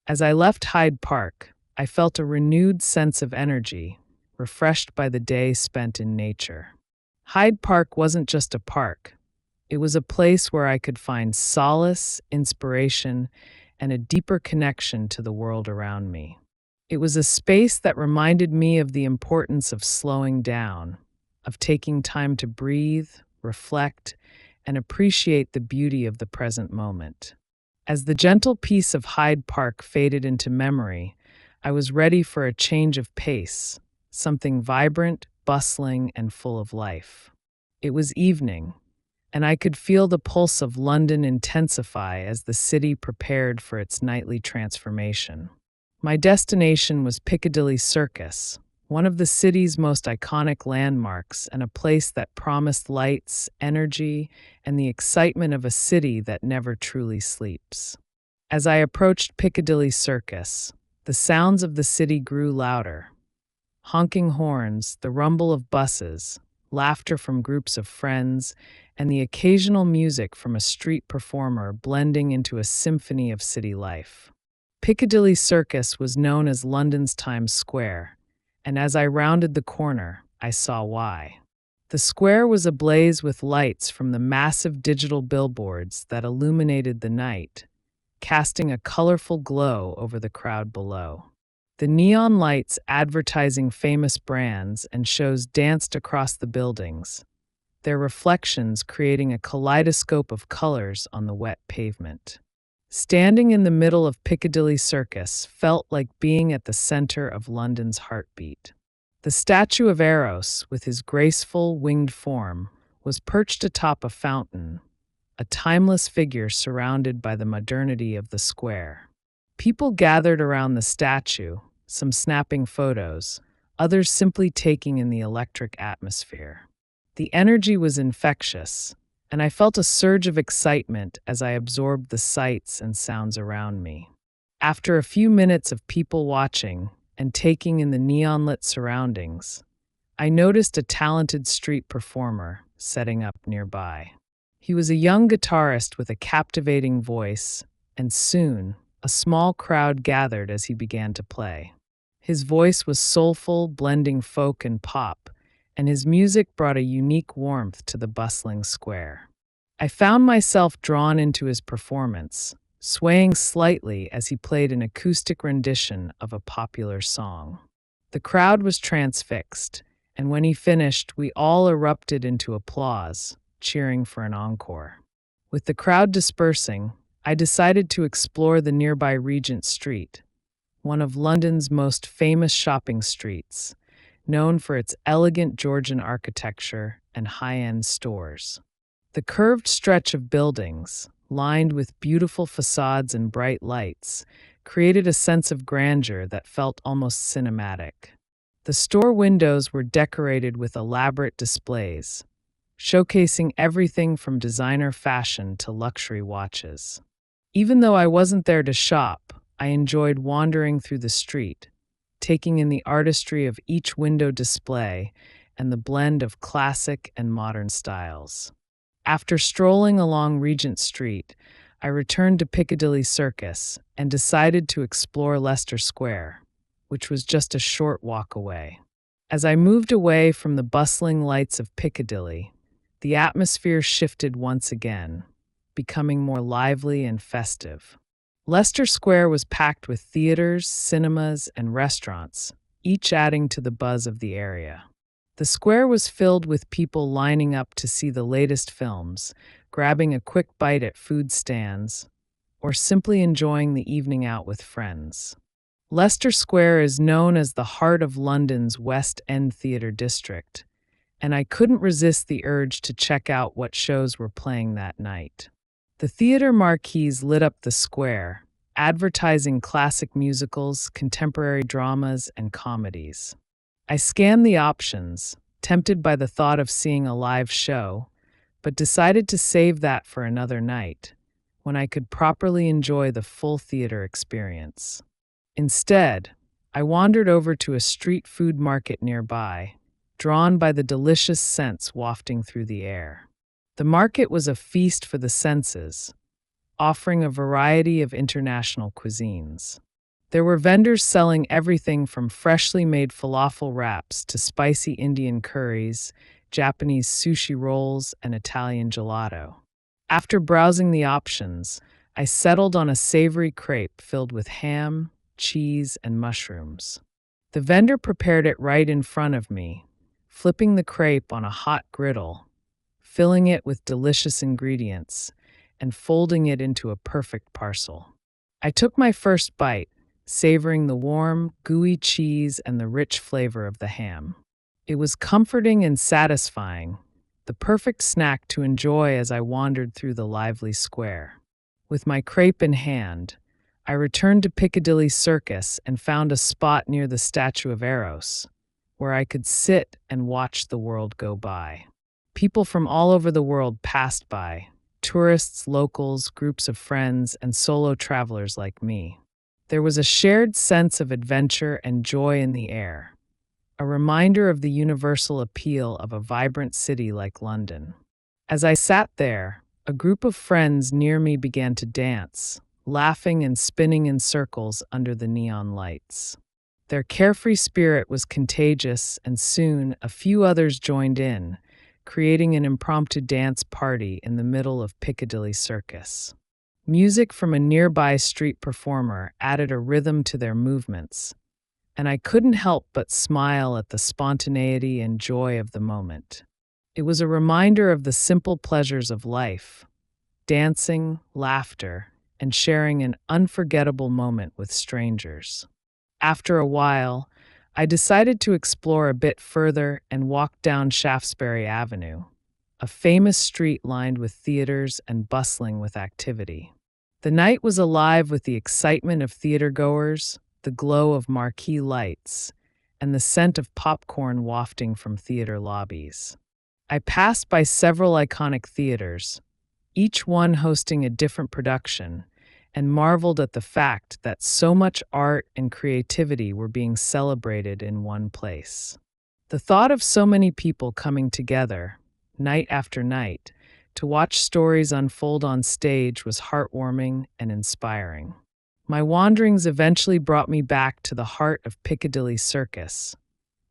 As I left Hyde Park, I felt a renewed sense of energy, refreshed by the day spent in nature. Hyde Park wasn't just a park, it was a place where I could find solace, inspiration, and a deeper connection to the world around me. It was a space that reminded me of the importance of slowing down, of taking time to breathe, reflect, and appreciate the beauty of the present moment. As the gentle peace of Hyde Park faded into memory, I was ready for a change of pace, something vibrant, bustling, and full of life. It was evening, and I could feel the pulse of London intensify as the city prepared for its nightly transformation. My destination was Piccadilly Circus, one of the city's most iconic landmarks and a place that promised lights, energy, and the excitement of a city that never truly sleeps. As I approached Piccadilly Circus, the sounds of the city grew louder. Honking horns, the rumble of buses, laughter from groups of friends, and the occasional music from a street performer blending into a symphony of city life. Piccadilly Circus was known as London's Times Square, and as I rounded the corner, I saw why. The square was ablaze with lights from the massive digital billboards that illuminated the night, casting a colorful glow over the crowd below. The neon lights advertising famous brands and shows danced across the buildings, their reflections creating a kaleidoscope of colors on the wet pavement. Standing in the middle of Piccadilly Circus felt like being at the center of London's heartbeat. The statue of Eros, with his graceful, winged form, was perched atop a fountain, a timeless figure surrounded by the modernity of the square. People gathered around the statue, some snapping photos, others simply taking in the electric atmosphere. The energy was infectious, and I felt a surge of excitement as I absorbed the sights and sounds around me. After a few minutes of people watching and taking in the neon-lit surroundings, I noticed a talented street performer setting up nearby. He was a young guitarist with a captivating voice, and soon, a small crowd gathered as he began to play. His voice was soulful, blending folk and pop, and his music brought a unique warmth to the bustling square. I found myself drawn into his performance, swaying slightly as he played an acoustic rendition of a popular song. The crowd was transfixed, and when he finished, we all erupted into applause, cheering for an encore. With the crowd dispersing, I decided to explore the nearby Regent Street, one of London's most famous shopping streets, known for its elegant Georgian architecture and high-end stores. The curved stretch of buildings, lined with beautiful facades and bright lights, created a sense of grandeur that felt almost cinematic. The store windows were decorated with elaborate displays, showcasing everything from designer fashion to luxury watches. Even though I wasn't there to shop, I enjoyed wandering through the street, taking in the artistry of each window display and the blend of classic and modern styles. After strolling along Regent Street, I returned to Piccadilly Circus and decided to explore Leicester Square, which was just a short walk away. As I moved away from the bustling lights of Piccadilly, the atmosphere shifted once again, becoming more lively and festive. Leicester Square was packed with theaters, cinemas, and restaurants, each adding to the buzz of the area. The square was filled with people lining up to see the latest films, grabbing a quick bite at food stands, or simply enjoying the evening out with friends. Leicester Square is known as the heart of London's West End theatre district, and I couldn't resist the urge to check out what shows were playing that night. The theater marquees lit up the square, advertising classic musicals, contemporary dramas, and comedies. I scanned the options, tempted by the thought of seeing a live show, but decided to save that for another night, when I could properly enjoy the full theater experience. Instead, I wandered over to a street food market nearby, drawn by the delicious scents wafting through the air. The market was a feast for the senses, offering a variety of international cuisines. There were vendors selling everything from freshly made falafel wraps to spicy Indian curries, Japanese sushi rolls, and Italian gelato. After browsing the options, I settled on a savory crepe filled with ham, cheese, and mushrooms. The vendor prepared it right in front of me, flipping the crepe on a hot griddle, filling it with delicious ingredients, and folding it into a perfect parcel. I took my first bite, savoring the warm, gooey cheese and the rich flavor of the ham. It was comforting and satisfying, the perfect snack to enjoy as I wandered through the lively square. With my crepe in hand, I returned to Piccadilly Circus and found a spot near the statue of Eros, where I could sit and watch the world go by. People from all over the world passed by, tourists, locals, groups of friends, and solo travelers like me. There was a shared sense of adventure and joy in the air, a reminder of the universal appeal of a vibrant city like London. As I sat there, a group of friends near me began to dance, laughing and spinning in circles under the neon lights. Their carefree spirit was contagious, and soon a few others joined in, creating an impromptu dance party in the middle of Piccadilly Circus. Music from a nearby street performer added a rhythm to their movements, and I couldn't help but smile at the spontaneity and joy of the moment. It was a reminder of the simple pleasures of life: dancing, laughter, and sharing an unforgettable moment with strangers. After a while, I decided to explore a bit further and walked down Shaftesbury Avenue, a famous street lined with theaters and bustling with activity. The night was alive with the excitement of theatergoers, the glow of marquee lights, and the scent of popcorn wafting from theater lobbies. I passed by several iconic theaters, each one hosting a different production, and marveled at the fact that so much art and creativity were being celebrated in one place. The thought of so many people coming together, night after night, to watch stories unfold on stage was heartwarming and inspiring. My wanderings eventually brought me back to the heart of Piccadilly Circus,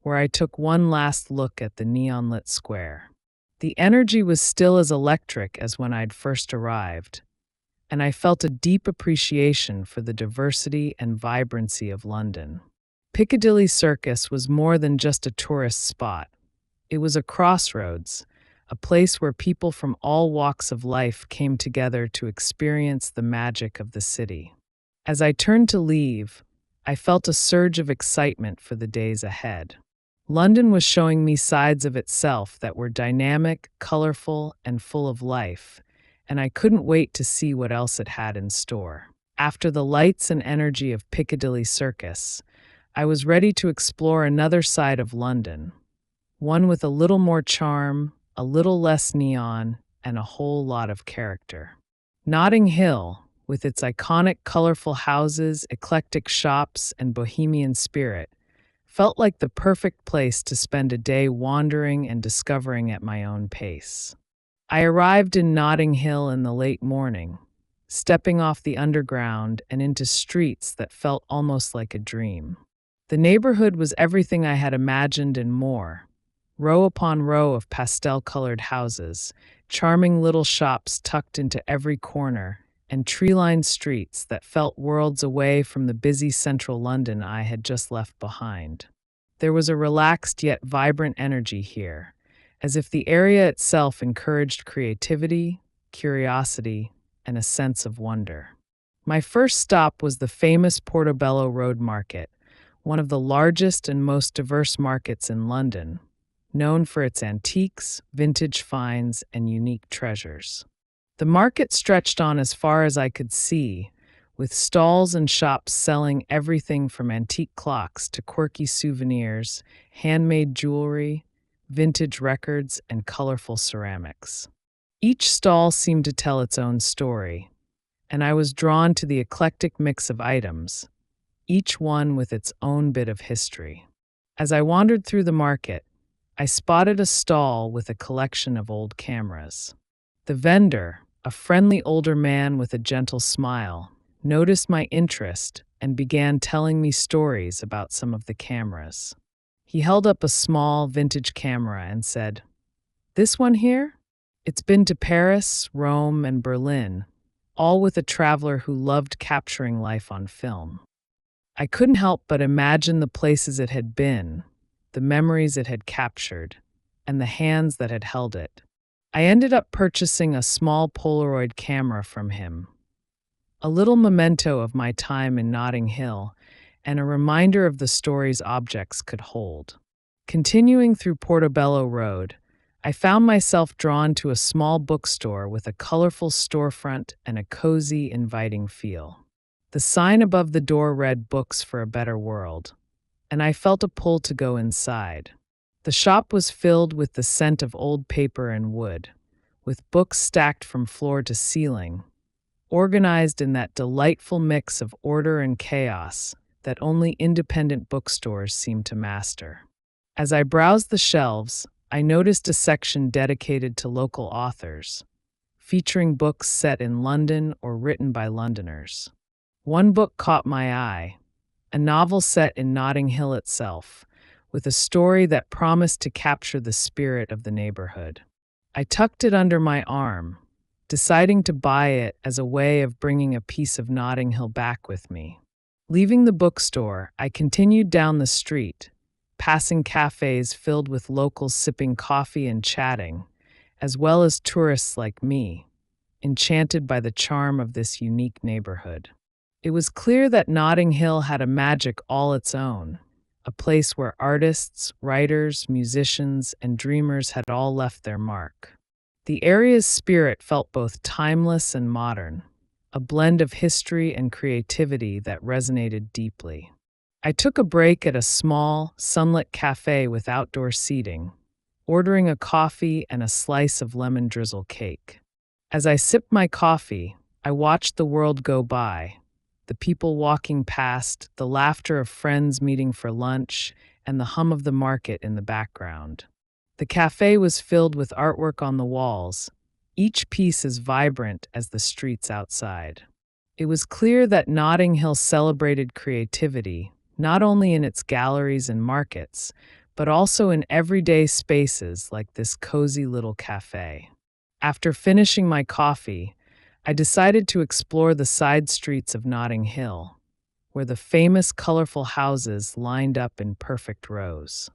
where I took one last look at the neon-lit square. The energy was still as electric as when I'd first arrived, and I felt a deep appreciation for the diversity and vibrancy of London. Piccadilly Circus was more than just a tourist spot. It was a crossroads, a place where people from all walks of life came together to experience the magic of the city. As I turned to leave, I felt a surge of excitement for the days ahead. London was showing me sides of itself that were dynamic, colorful, and full of life, and I couldn't wait to see what else it had in store. After the lights and energy of Piccadilly Circus, I was ready to explore another side of London, one with a little more charm, a little less neon, and a whole lot of character. Notting Hill, with its iconic colorful houses, eclectic shops, and bohemian spirit, felt like the perfect place to spend a day wandering and discovering at my own pace. I arrived in Notting Hill in the late morning, stepping off the underground and into streets that felt almost like a dream. The neighborhood was everything I had imagined and more. Row upon row of pastel-colored houses, charming little shops tucked into every corner, and tree-lined streets that felt worlds away from the busy central London I had just left behind. There was a relaxed yet vibrant energy here, as if the area itself encouraged creativity, curiosity, and a sense of wonder. My first stop was the famous Portobello Road Market, one of the largest and most diverse markets in London, known for its antiques, vintage finds, and unique treasures. The market stretched on as far as I could see, with stalls and shops selling everything from antique clocks to quirky souvenirs, handmade jewelry, vintage records, and colorful ceramics. Each stall seemed to tell its own story, and I was drawn to the eclectic mix of items, each one with its own bit of history. As I wandered through the market, I spotted a stall with a collection of old cameras. The vendor, a friendly older man with a gentle smile, noticed my interest and began telling me stories about some of the cameras. He held up a small vintage camera and said, "This one here? It's been to Paris, Rome, and Berlin, all with a traveler who loved capturing life on film." I couldn't help but imagine the places it had been, the memories it had captured, and the hands that had held it. I ended up purchasing a small Polaroid camera from him, a little memento of my time in Notting Hill, and a reminder of the stories objects could hold. Continuing through Portobello Road, I found myself drawn to a small bookstore with a colorful storefront and a cozy, inviting feel. The sign above the door read "Books for a Better World," and I felt a pull to go inside. The shop was filled with the scent of old paper and wood, with books stacked from floor to ceiling, organized in that delightful mix of order and chaos that only independent bookstores seem to master. As I browsed the shelves, I noticed a section dedicated to local authors, featuring books set in London or written by Londoners. One book caught my eye, a novel set in Notting Hill itself, with a story that promised to capture the spirit of the neighborhood. I tucked it under my arm, deciding to buy it as a way of bringing a piece of Notting Hill back with me. Leaving the bookstore, I continued down the street, passing cafes filled with locals sipping coffee and chatting, as well as tourists like me, enchanted by the charm of this unique neighborhood. It was clear that Notting Hill had a magic all its own, a place where artists, writers, musicians, and dreamers had all left their mark. The area's spirit felt both timeless and modern, a blend of history and creativity that resonated deeply. I took a break at a small, sunlit cafe with outdoor seating, ordering a coffee and a slice of lemon drizzle cake. As I sipped my coffee, I watched the world go by, the people walking past, the laughter of friends meeting for lunch, and the hum of the market in the background. The cafe was filled with artwork on the walls, each piece as vibrant as the streets outside. It was clear that Notting Hill celebrated creativity, not only in its galleries and markets, but also in everyday spaces like this cozy little cafe. After finishing my coffee, I decided to explore the side streets of Notting Hill, where the famous colorful houses lined up in perfect rows.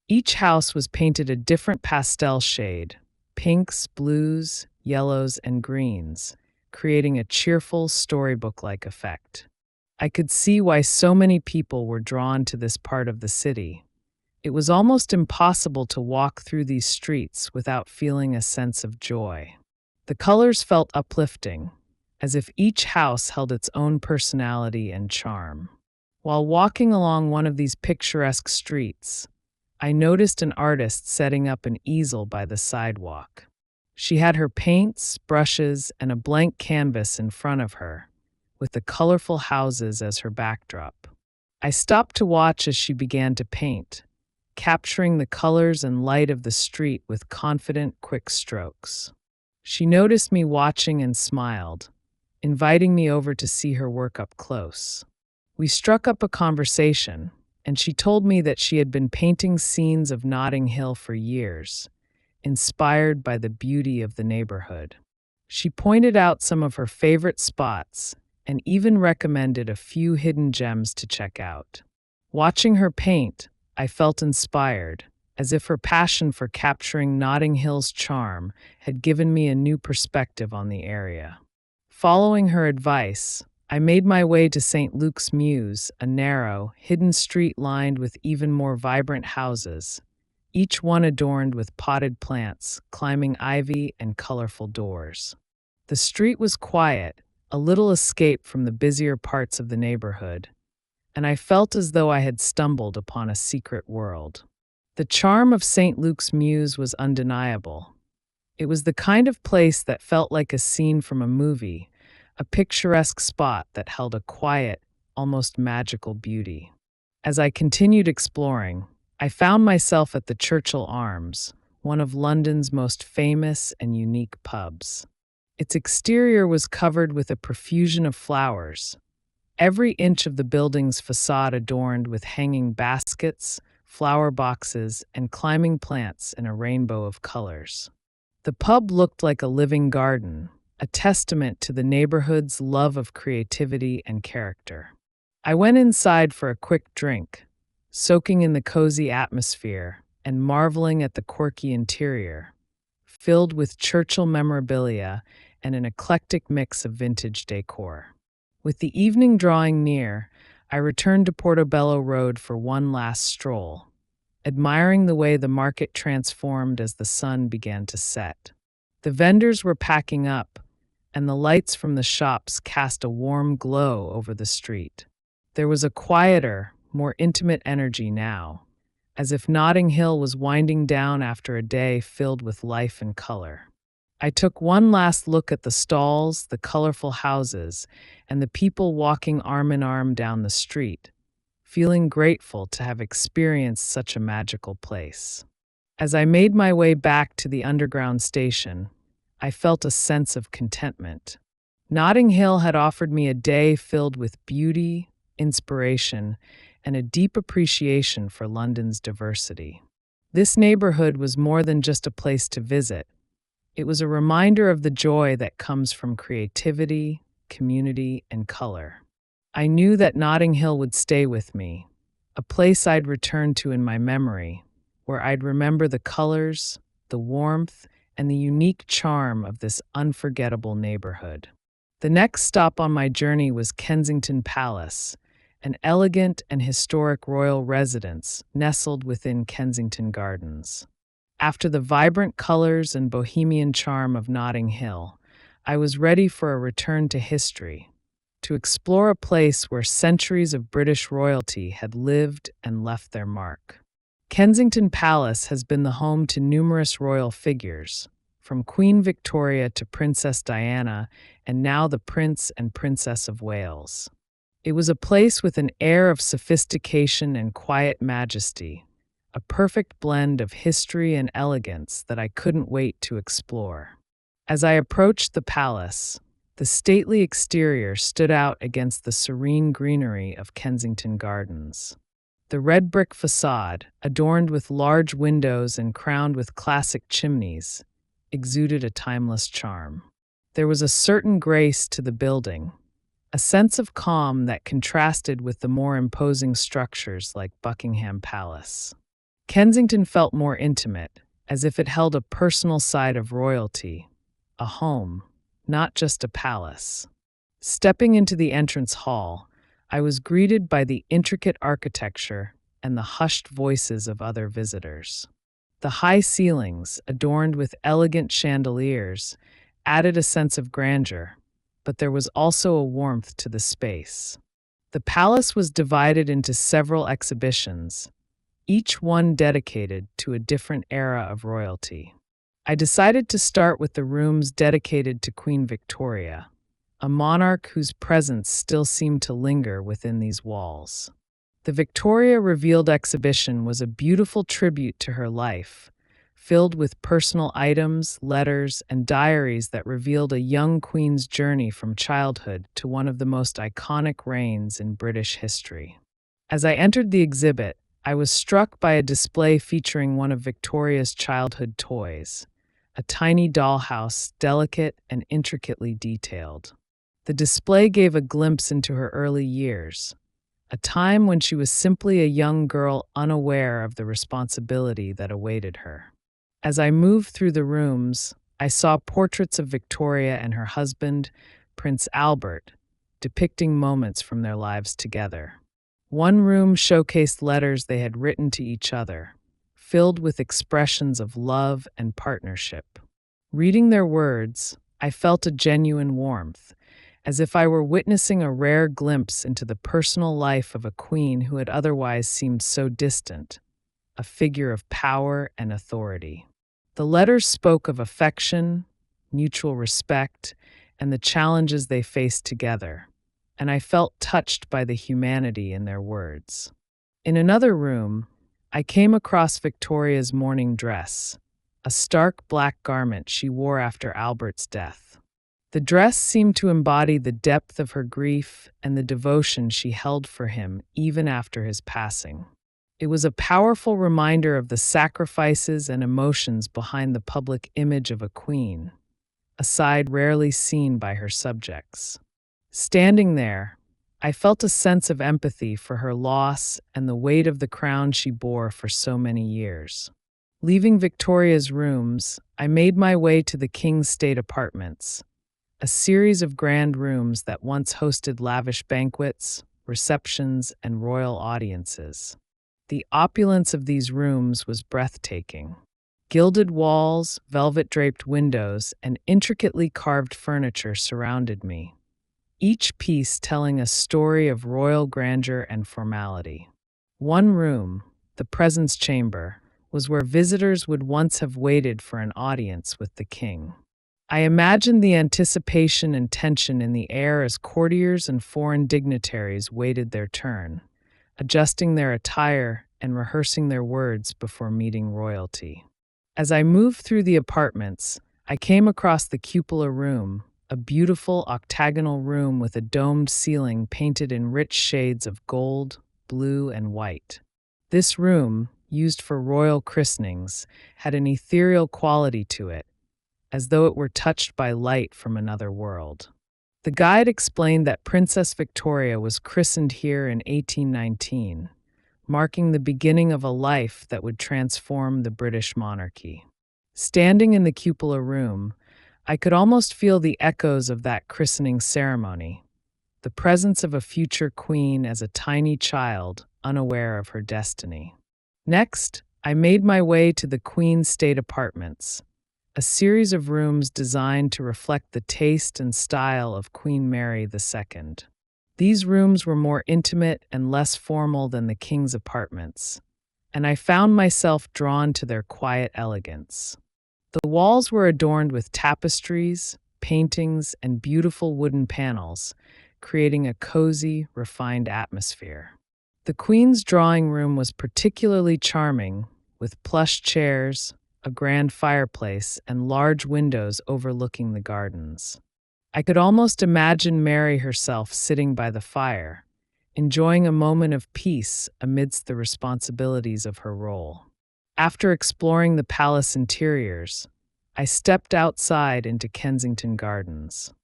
Each house was painted a different pastel shade, pinks, blues, yellows, and greens, creating a cheerful, storybook-like effect. I could see why so many people were drawn to this part of the city. It was almost impossible to walk through these streets without feeling a sense of joy. The colors felt uplifting, as if each house held its own personality and charm. While walking along one of these picturesque streets, I noticed an artist setting up an easel by the sidewalk. She had her paints, brushes, and a blank canvas in front of her, with the colorful houses as her backdrop. I stopped to watch as she began to paint, capturing the colors and light of the street with confident, quick strokes. She noticed me watching and smiled, inviting me over to see her work up close. We struck up a conversation, and she told me that she had been painting scenes of Notting Hill for years, inspired by the beauty of the neighborhood. She pointed out some of her favorite spots and even recommended a few hidden gems to check out. Watching her paint, I felt inspired, as if her passion for capturing Notting Hill's charm had given me a new perspective on the area. Following her advice, I made my way to St. Luke's Mews, a narrow, hidden street lined with even more vibrant houses, each one adorned with potted plants, climbing ivy, and colorful doors. The street was quiet, a little escape from the busier parts of the neighborhood, and I felt as though I had stumbled upon a secret world. The charm of St. Luke's Mews was undeniable. It was the kind of place that felt like a scene from a movie, a picturesque spot that held a quiet, almost magical beauty. As I continued exploring, I found myself at the Churchill Arms, one of London's most famous and unique pubs. Its exterior was covered with a profusion of flowers, every inch of the building's facade adorned with hanging baskets, flower boxes, and climbing plants in a rainbow of colors. The pub looked like a living garden, a testament to the neighborhood's love of creativity and character. I went inside for a quick drink, soaking in the cozy atmosphere and marveling at the quirky interior, filled with Churchill memorabilia and an eclectic mix of vintage decor. With the evening drawing near, I returned to Portobello Road for one last stroll, admiring the way the market transformed as the sun began to set. The vendors were packing up, and the lights from the shops cast a warm glow over the street. There was a quieter, more intimate energy now, as if Notting Hill was winding down after a day filled with life and color. I took one last look at the stalls, the colorful houses, and the people walking arm in arm down the street, feeling grateful to have experienced such a magical place. As I made my way back to the underground station, I felt a sense of contentment. Notting Hill had offered me a day filled with beauty, inspiration, and a deep appreciation for London's diversity. This neighborhood was more than just a place to visit. It was a reminder of the joy that comes from creativity, community, and color. I knew that Notting Hill would stay with me, a place I'd return to in my memory, where I'd remember the colors, the warmth, and the unique charm of this unforgettable neighborhood. The next stop on my journey was Kensington Palace, an elegant and historic royal residence nestled within Kensington Gardens. After the vibrant colors and bohemian charm of Notting Hill, I was ready for a return to history, to explore a place where centuries of British royalty had lived and left their mark. Kensington Palace has been the home to numerous royal figures, from Queen Victoria to Princess Diana, and now the Prince and Princess of Wales. It was a place with an air of sophistication and quiet majesty, a perfect blend of history and elegance that I couldn't wait to explore. As I approached the palace, the stately exterior stood out against the serene greenery of Kensington Gardens. The red brick facade, adorned with large windows and crowned with classic chimneys, exuded a timeless charm. There was a certain grace to the building, a sense of calm that contrasted with the more imposing structures like Buckingham Palace. Kensington felt more intimate, as if it held a personal side of royalty, a home, not just a palace. Stepping into the entrance hall, I was greeted by the intricate architecture and the hushed voices of other visitors. The high ceilings, adorned with elegant chandeliers, added a sense of grandeur, but there was also a warmth to the space. The palace was divided into several exhibitions, each one dedicated to a different era of royalty. I decided to start with the rooms dedicated to Queen Victoria, a monarch whose presence still seemed to linger within these walls. The Victoria Revealed exhibition was a beautiful tribute to her life, filled with personal items, letters, and diaries that revealed a young queen's journey from childhood to one of the most iconic reigns in British history. As I entered the exhibit, I was struck by a display featuring one of Victoria's childhood toys, a tiny dollhouse, delicate and intricately detailed. The display gave a glimpse into her early years, a time when she was simply a young girl unaware of the responsibility that awaited her. As I moved through the rooms, I saw portraits of Victoria and her husband, Prince Albert, depicting moments from their lives together. One room showcased letters they had written to each other, filled with expressions of love and partnership. Reading their words, I felt a genuine warmth, as if I were witnessing a rare glimpse into the personal life of a queen who had otherwise seemed so distant, a figure of power and authority. The letters spoke of affection, mutual respect, and the challenges they faced together, and I felt touched by the humanity in their words. In another room, I came across Victoria's mourning dress, a stark black garment she wore after Albert's death. The dress seemed to embody the depth of her grief and the devotion she held for him even after his passing. It was a powerful reminder of the sacrifices and emotions behind the public image of a queen, a side rarely seen by her subjects. Standing there, I felt a sense of empathy for her loss and the weight of the crown she bore for so many years. Leaving Victoria's rooms, I made my way to the King's State Apartments, a series of grand rooms that once hosted lavish banquets, receptions, and royal audiences. The opulence of these rooms was breathtaking. Gilded walls, velvet-draped windows, and intricately carved furniture surrounded me, each piece telling a story of royal grandeur and formality. One room, the presence chamber, was where visitors would once have waited for an audience with the king. I imagined the anticipation and tension in the air as courtiers and foreign dignitaries waited their turn, adjusting their attire and rehearsing their words before meeting royalty. As I moved through the apartments, I came across the cupola room, a beautiful octagonal room with a domed ceiling painted in rich shades of gold, blue, and white. This room, used for royal christenings, had an ethereal quality to it, as though it were touched by light from another world. The guide explained that Princess Victoria was christened here in 1819, marking the beginning of a life that would transform the British monarchy. Standing in the cupola room, I could almost feel the echoes of that christening ceremony, the presence of a future queen as a tiny child, unaware of her destiny. Next, I made my way to the Queen's State Apartments, a series of rooms designed to reflect the taste and style of Queen Mary II. These rooms were more intimate and less formal than the king's apartments, and I found myself drawn to their quiet elegance. The walls were adorned with tapestries, paintings, and beautiful wooden panels, creating a cozy, refined atmosphere. The Queen's drawing room was particularly charming, with plush chairs, a grand fireplace, and large windows overlooking the gardens. I could almost imagine Mary herself sitting by the fire, enjoying a moment of peace amidst the responsibilities of her role. After exploring the palace interiors, I stepped outside into Kensington Gardens.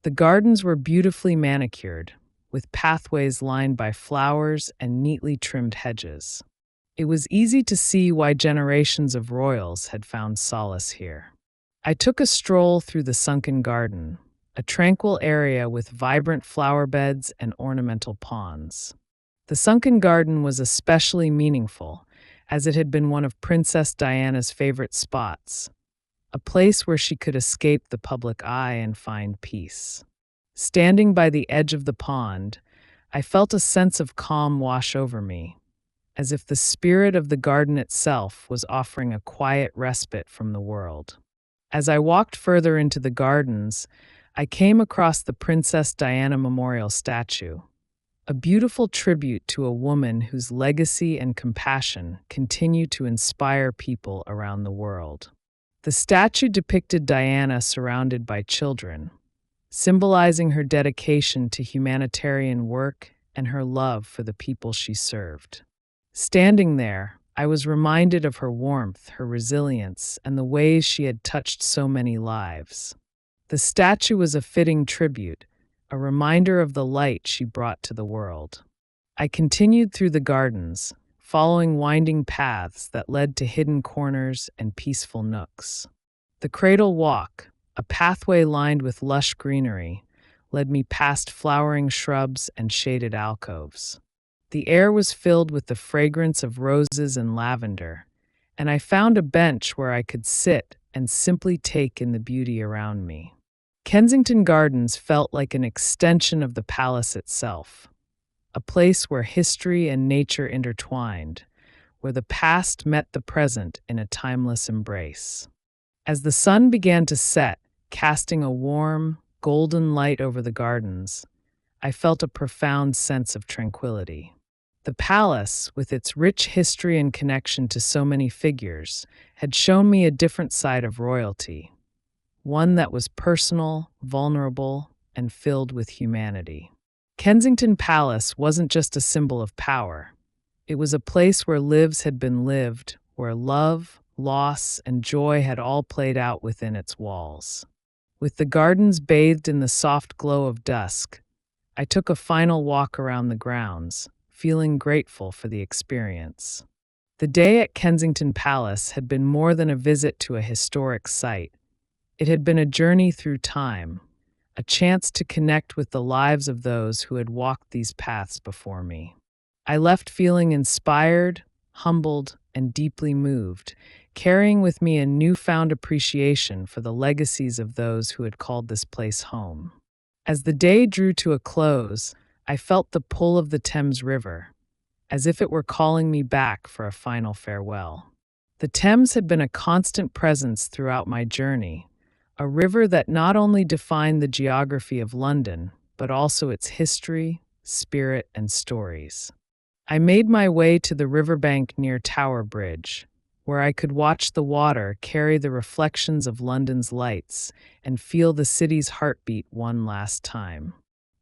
The gardens were beautifully manicured, with pathways lined by flowers and neatly trimmed hedges. It was easy to see why generations of royals had found solace here. I took a stroll through the sunken garden, a tranquil area with vibrant flower beds and ornamental ponds. The sunken garden was especially meaningful, as it had been one of Princess Diana's favorite spots, a place where she could escape the public eye and find peace. Standing by the edge of the pond, I felt a sense of calm wash over me, as if the spirit of the garden itself was offering a quiet respite from the world. As I walked further into the gardens, I came across the Princess Diana Memorial Statue, a beautiful tribute to a woman whose legacy and compassion continue to inspire people around the world. The statue depicted Diana surrounded by children, symbolizing her dedication to humanitarian work and her love for the people she served. Standing there, I was reminded of her warmth, her resilience, and the ways she had touched so many lives. The statue was a fitting tribute, a reminder of the light she brought to the world. I continued through the gardens, following winding paths that led to hidden corners and peaceful nooks. The Cradle Walk, a pathway lined with lush greenery, led me past flowering shrubs and shaded alcoves. The air was filled with the fragrance of roses and lavender, and I found a bench where I could sit and simply take in the beauty around me. Kensington Gardens felt like an extension of the palace itself, a place where history and nature intertwined, where the past met the present in a timeless embrace. As the sun began to set, casting a warm, golden light over the gardens, I felt a profound sense of tranquility. The palace, with its rich history and connection to so many figures, had shown me a different side of royalty, one that was personal, vulnerable, and filled with humanity. Kensington Palace wasn't just a symbol of power. It was a place where lives had been lived, where love, loss, and joy had all played out within its walls. With the gardens bathed in the soft glow of dusk, I took a final walk around the grounds, feeling grateful for the experience. The day at Kensington Palace had been more than a visit to a historic site. It had been a journey through time, a chance to connect with the lives of those who had walked these paths before me. I left feeling inspired, humbled, and deeply moved, carrying with me a newfound appreciation for the legacies of those who had called this place home. As the day drew to a close, I felt the pull of the Thames River, as if it were calling me back for a final farewell. The Thames had been a constant presence throughout my journey, a river that not only defined the geography of London, but also its history, spirit, and stories. I made my way to the riverbank near Tower Bridge, where I could watch the water carry the reflections of London's lights and feel the city's heartbeat one last time.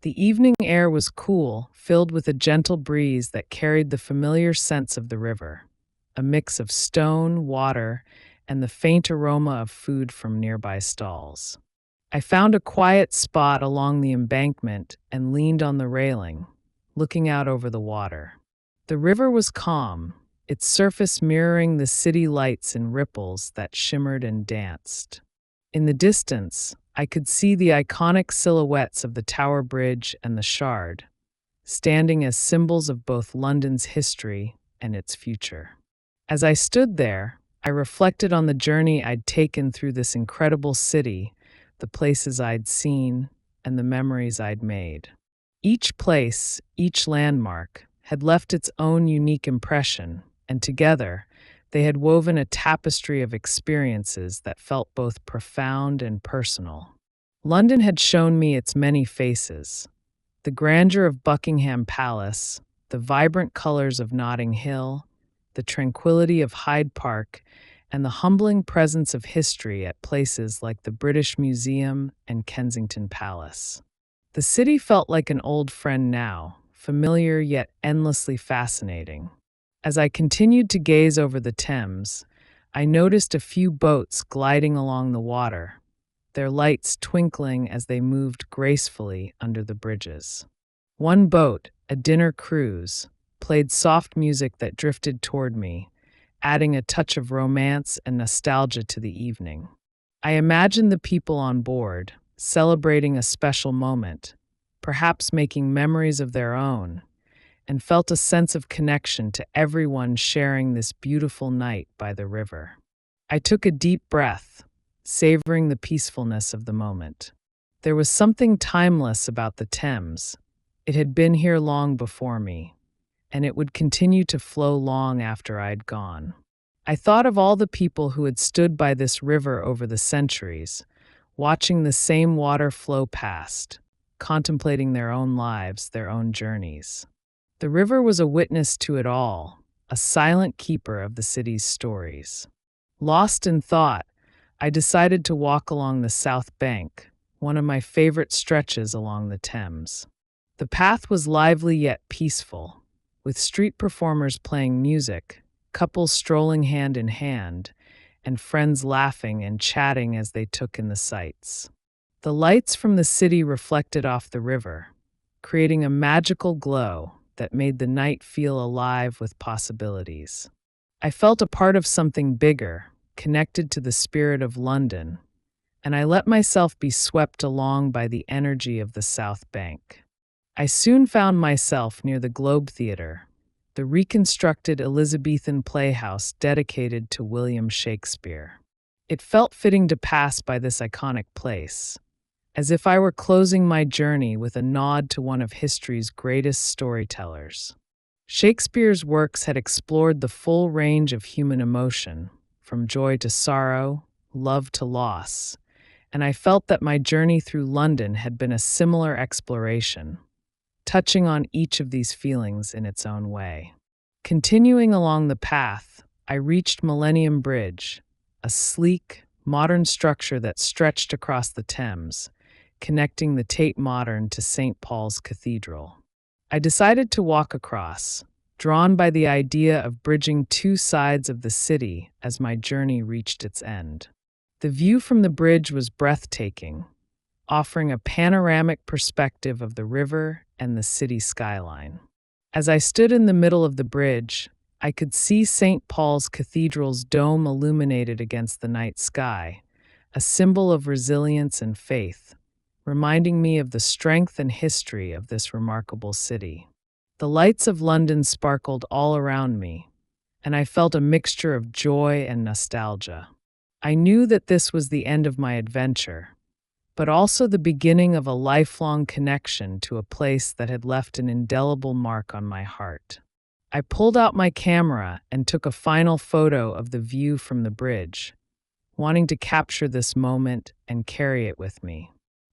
The evening air was cool, filled with a gentle breeze that carried the familiar scents of the river, a mix of stone, water, and the faint aroma of food from nearby stalls. I found a quiet spot along the embankment and leaned on the railing, looking out over the water. The river was calm, its surface mirroring the city lights in ripples that shimmered and danced. In the distance, I could see the iconic silhouettes of the Tower Bridge and the Shard, standing as symbols of both London's history and its future. As I stood there, I reflected on the journey I'd taken through this incredible city, the places I'd seen, and the memories I'd made. Each place, each landmark, had left its own unique impression, and together, they had woven a tapestry of experiences that felt both profound and personal. London had shown me its many faces: the grandeur of Buckingham Palace, the vibrant colors of Notting Hill, the tranquility of Hyde Park, and the humbling presence of history at places like the British Museum and Kensington Palace. The city felt like an old friend now, familiar yet endlessly fascinating. As I continued to gaze over the Thames, I noticed a few boats gliding along the water, their lights twinkling as they moved gracefully under the bridges. One boat, a dinner cruise, played soft music that drifted toward me, adding a touch of romance and nostalgia to the evening. I imagined the people on board, celebrating a special moment, perhaps making memories of their own, and felt a sense of connection to everyone sharing this beautiful night by the river. I took a deep breath, savoring the peacefulness of the moment. There was something timeless about the Thames. It had been here long before me, and it would continue to flow long after I'd gone. I thought of all the people who had stood by this river over the centuries, watching the same water flow past, contemplating their own lives, their own journeys. The river was a witness to it all, a silent keeper of the city's stories. Lost in thought, I decided to walk along the South Bank, one of my favorite stretches along the Thames. The path was lively yet peaceful, with street performers playing music, couples strolling hand in hand, and friends laughing and chatting as they took in the sights. The lights from the city reflected off the river, creating a magical glow that made the night feel alive with possibilities. I felt a part of something bigger, connected to the spirit of London, and I let myself be swept along by the energy of the South Bank. I soon found myself near the Globe Theatre, the reconstructed Elizabethan playhouse dedicated to William Shakespeare. It felt fitting to pass by this iconic place, as if I were closing my journey with a nod to one of history's greatest storytellers. Shakespeare's works had explored the full range of human emotion, from joy to sorrow, love to loss, and I felt that my journey through London had been a similar exploration, touching on each of these feelings in its own way. Continuing along the path, I reached Millennium Bridge, a sleek, modern structure that stretched across the Thames, connecting the Tate Modern to St. Paul's Cathedral. I decided to walk across, drawn by the idea of bridging two sides of the city as my journey reached its end. The view from the bridge was breathtaking, offering a panoramic perspective of the river and the city skyline. As I stood in the middle of the bridge, I could see St. Paul's Cathedral's dome illuminated against the night sky, a symbol of resilience and faith, reminding me of the strength and history of this remarkable city. The lights of London sparkled all around me, and I felt a mixture of joy and nostalgia. I knew that this was the end of my adventure, but also the beginning of a lifelong connection to a place that had left an indelible mark on my heart. I pulled out my camera and took a final photo of the view from the bridge, wanting to capture this moment and carry it with me.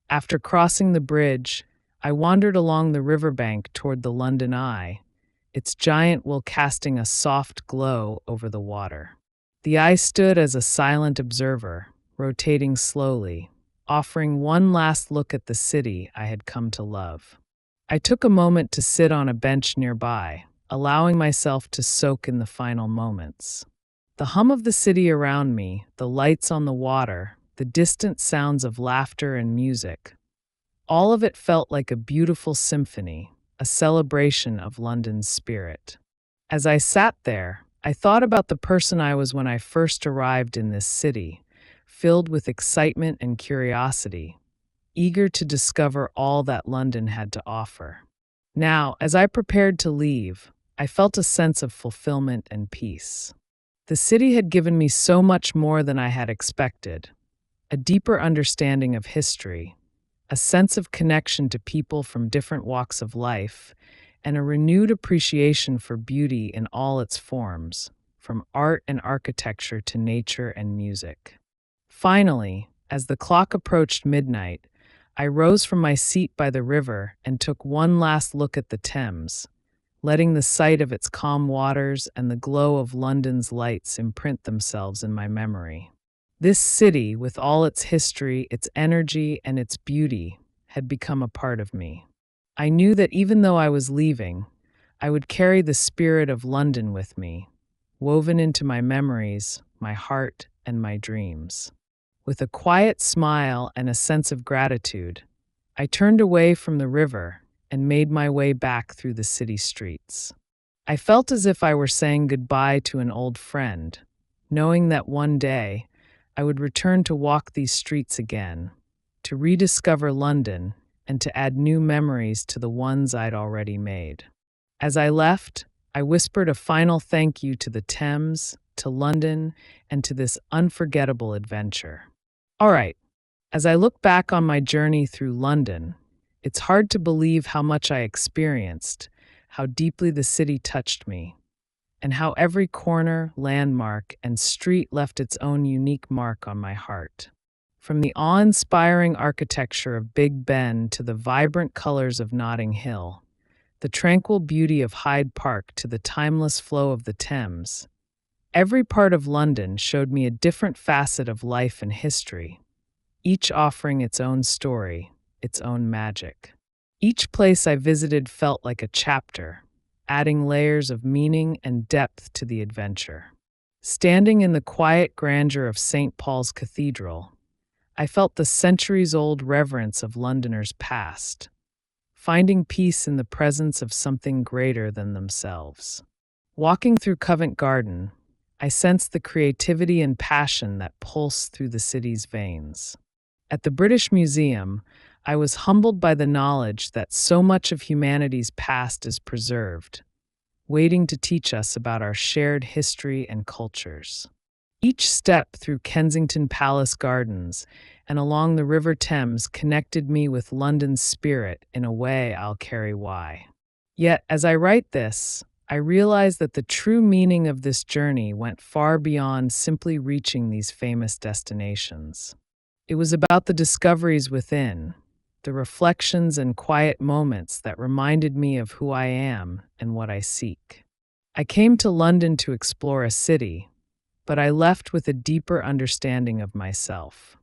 After crossing the bridge, I wandered along the riverbank toward the London Eye, its giant wheel casting a soft glow over the water. The eye stood as a silent observer, rotating slowly, offering one last look at the city I had come to love. I took a moment to sit on a bench nearby, allowing myself to soak in the final moments. The hum of the city around me, the lights on the water, the distant sounds of laughter and music, all of it felt like a beautiful symphony, a celebration of London's spirit. As I sat there, I thought about the person I was when I first arrived in this city, filled with excitement and curiosity, eager to discover all that London had to offer. Now, as I prepared to leave, I felt a sense of fulfillment and peace. The city had given me so much more than I had expected: a deeper understanding of history, a sense of connection to people from different walks of life, and a renewed appreciation for beauty in all its forms, from art and architecture to nature and music. Finally, as the clock approached midnight, I rose from my seat by the river and took one last look at the Thames, letting the sight of its calm waters and the glow of London's lights imprint themselves in my memory. This city, with all its history, its energy, and its beauty, had become a part of me. I knew that even though I was leaving, I would carry the spirit of London with me, woven into my memories, my heart, and my dreams. With a quiet smile and a sense of gratitude, I turned away from the river and made my way back through the city streets. I felt as if I were saying goodbye to an old friend, knowing that one day I would return to walk these streets again, to rediscover London and to add new memories to the ones I'd already made. As I left, I whispered a final thank you to the Thames, to London, and to this unforgettable adventure. All right, as I look back on my journey through London, it's hard to believe how much I experienced, how deeply the city touched me, and how every corner, landmark, and street left its own unique mark on my heart. From the awe-inspiring architecture of Big Ben to the vibrant colors of Notting Hill, the tranquil beauty of Hyde Park to the timeless flow of the Thames, every part of London showed me a different facet of life and history, each offering its own story, its own magic. Each place I visited felt like a chapter, adding layers of meaning and depth to the adventure. Standing in the quiet grandeur of St. Paul's Cathedral, I felt the centuries-old reverence of Londoners past, finding peace in the presence of something greater than themselves. Walking through Covent Garden, I sensed the creativity and passion that pulsed through the city's veins. At the British Museum, I was humbled by the knowledge that so much of humanity's past is preserved, waiting to teach us about our shared history and cultures. Each step through Kensington Palace Gardens and along the River Thames connected me with London's spirit in a way I'll carry why. Yet, as I write this, I realize that the true meaning of this journey went far beyond simply reaching these famous destinations. It was about the discoveries within, the reflections and quiet moments that reminded me of who I am and what I seek. I came to London to explore a city, but I left with a deeper understanding of myself.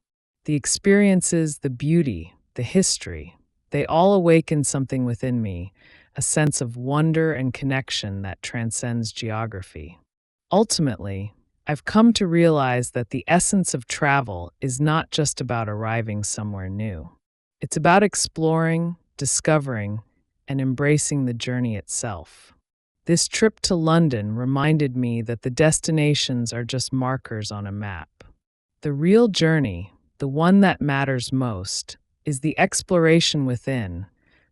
The experiences, the beauty, the history, they all awaken something within me, a sense of wonder and connection that transcends geography. Ultimately, I've come to realize that the essence of travel is not just about arriving somewhere new. It's about exploring, discovering, and embracing the journey itself. This trip to London reminded me that the destinations are just markers on a map. The real journey, the one that matters most, is the exploration within,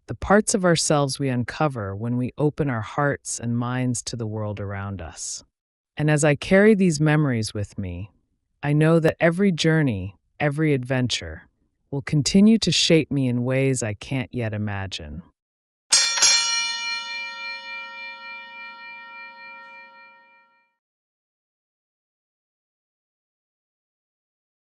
the parts of ourselves we uncover when we open our hearts and minds to the world around us. And as I carry these memories with me, I know that every journey, every adventure, will continue to shape me in ways I can't yet imagine.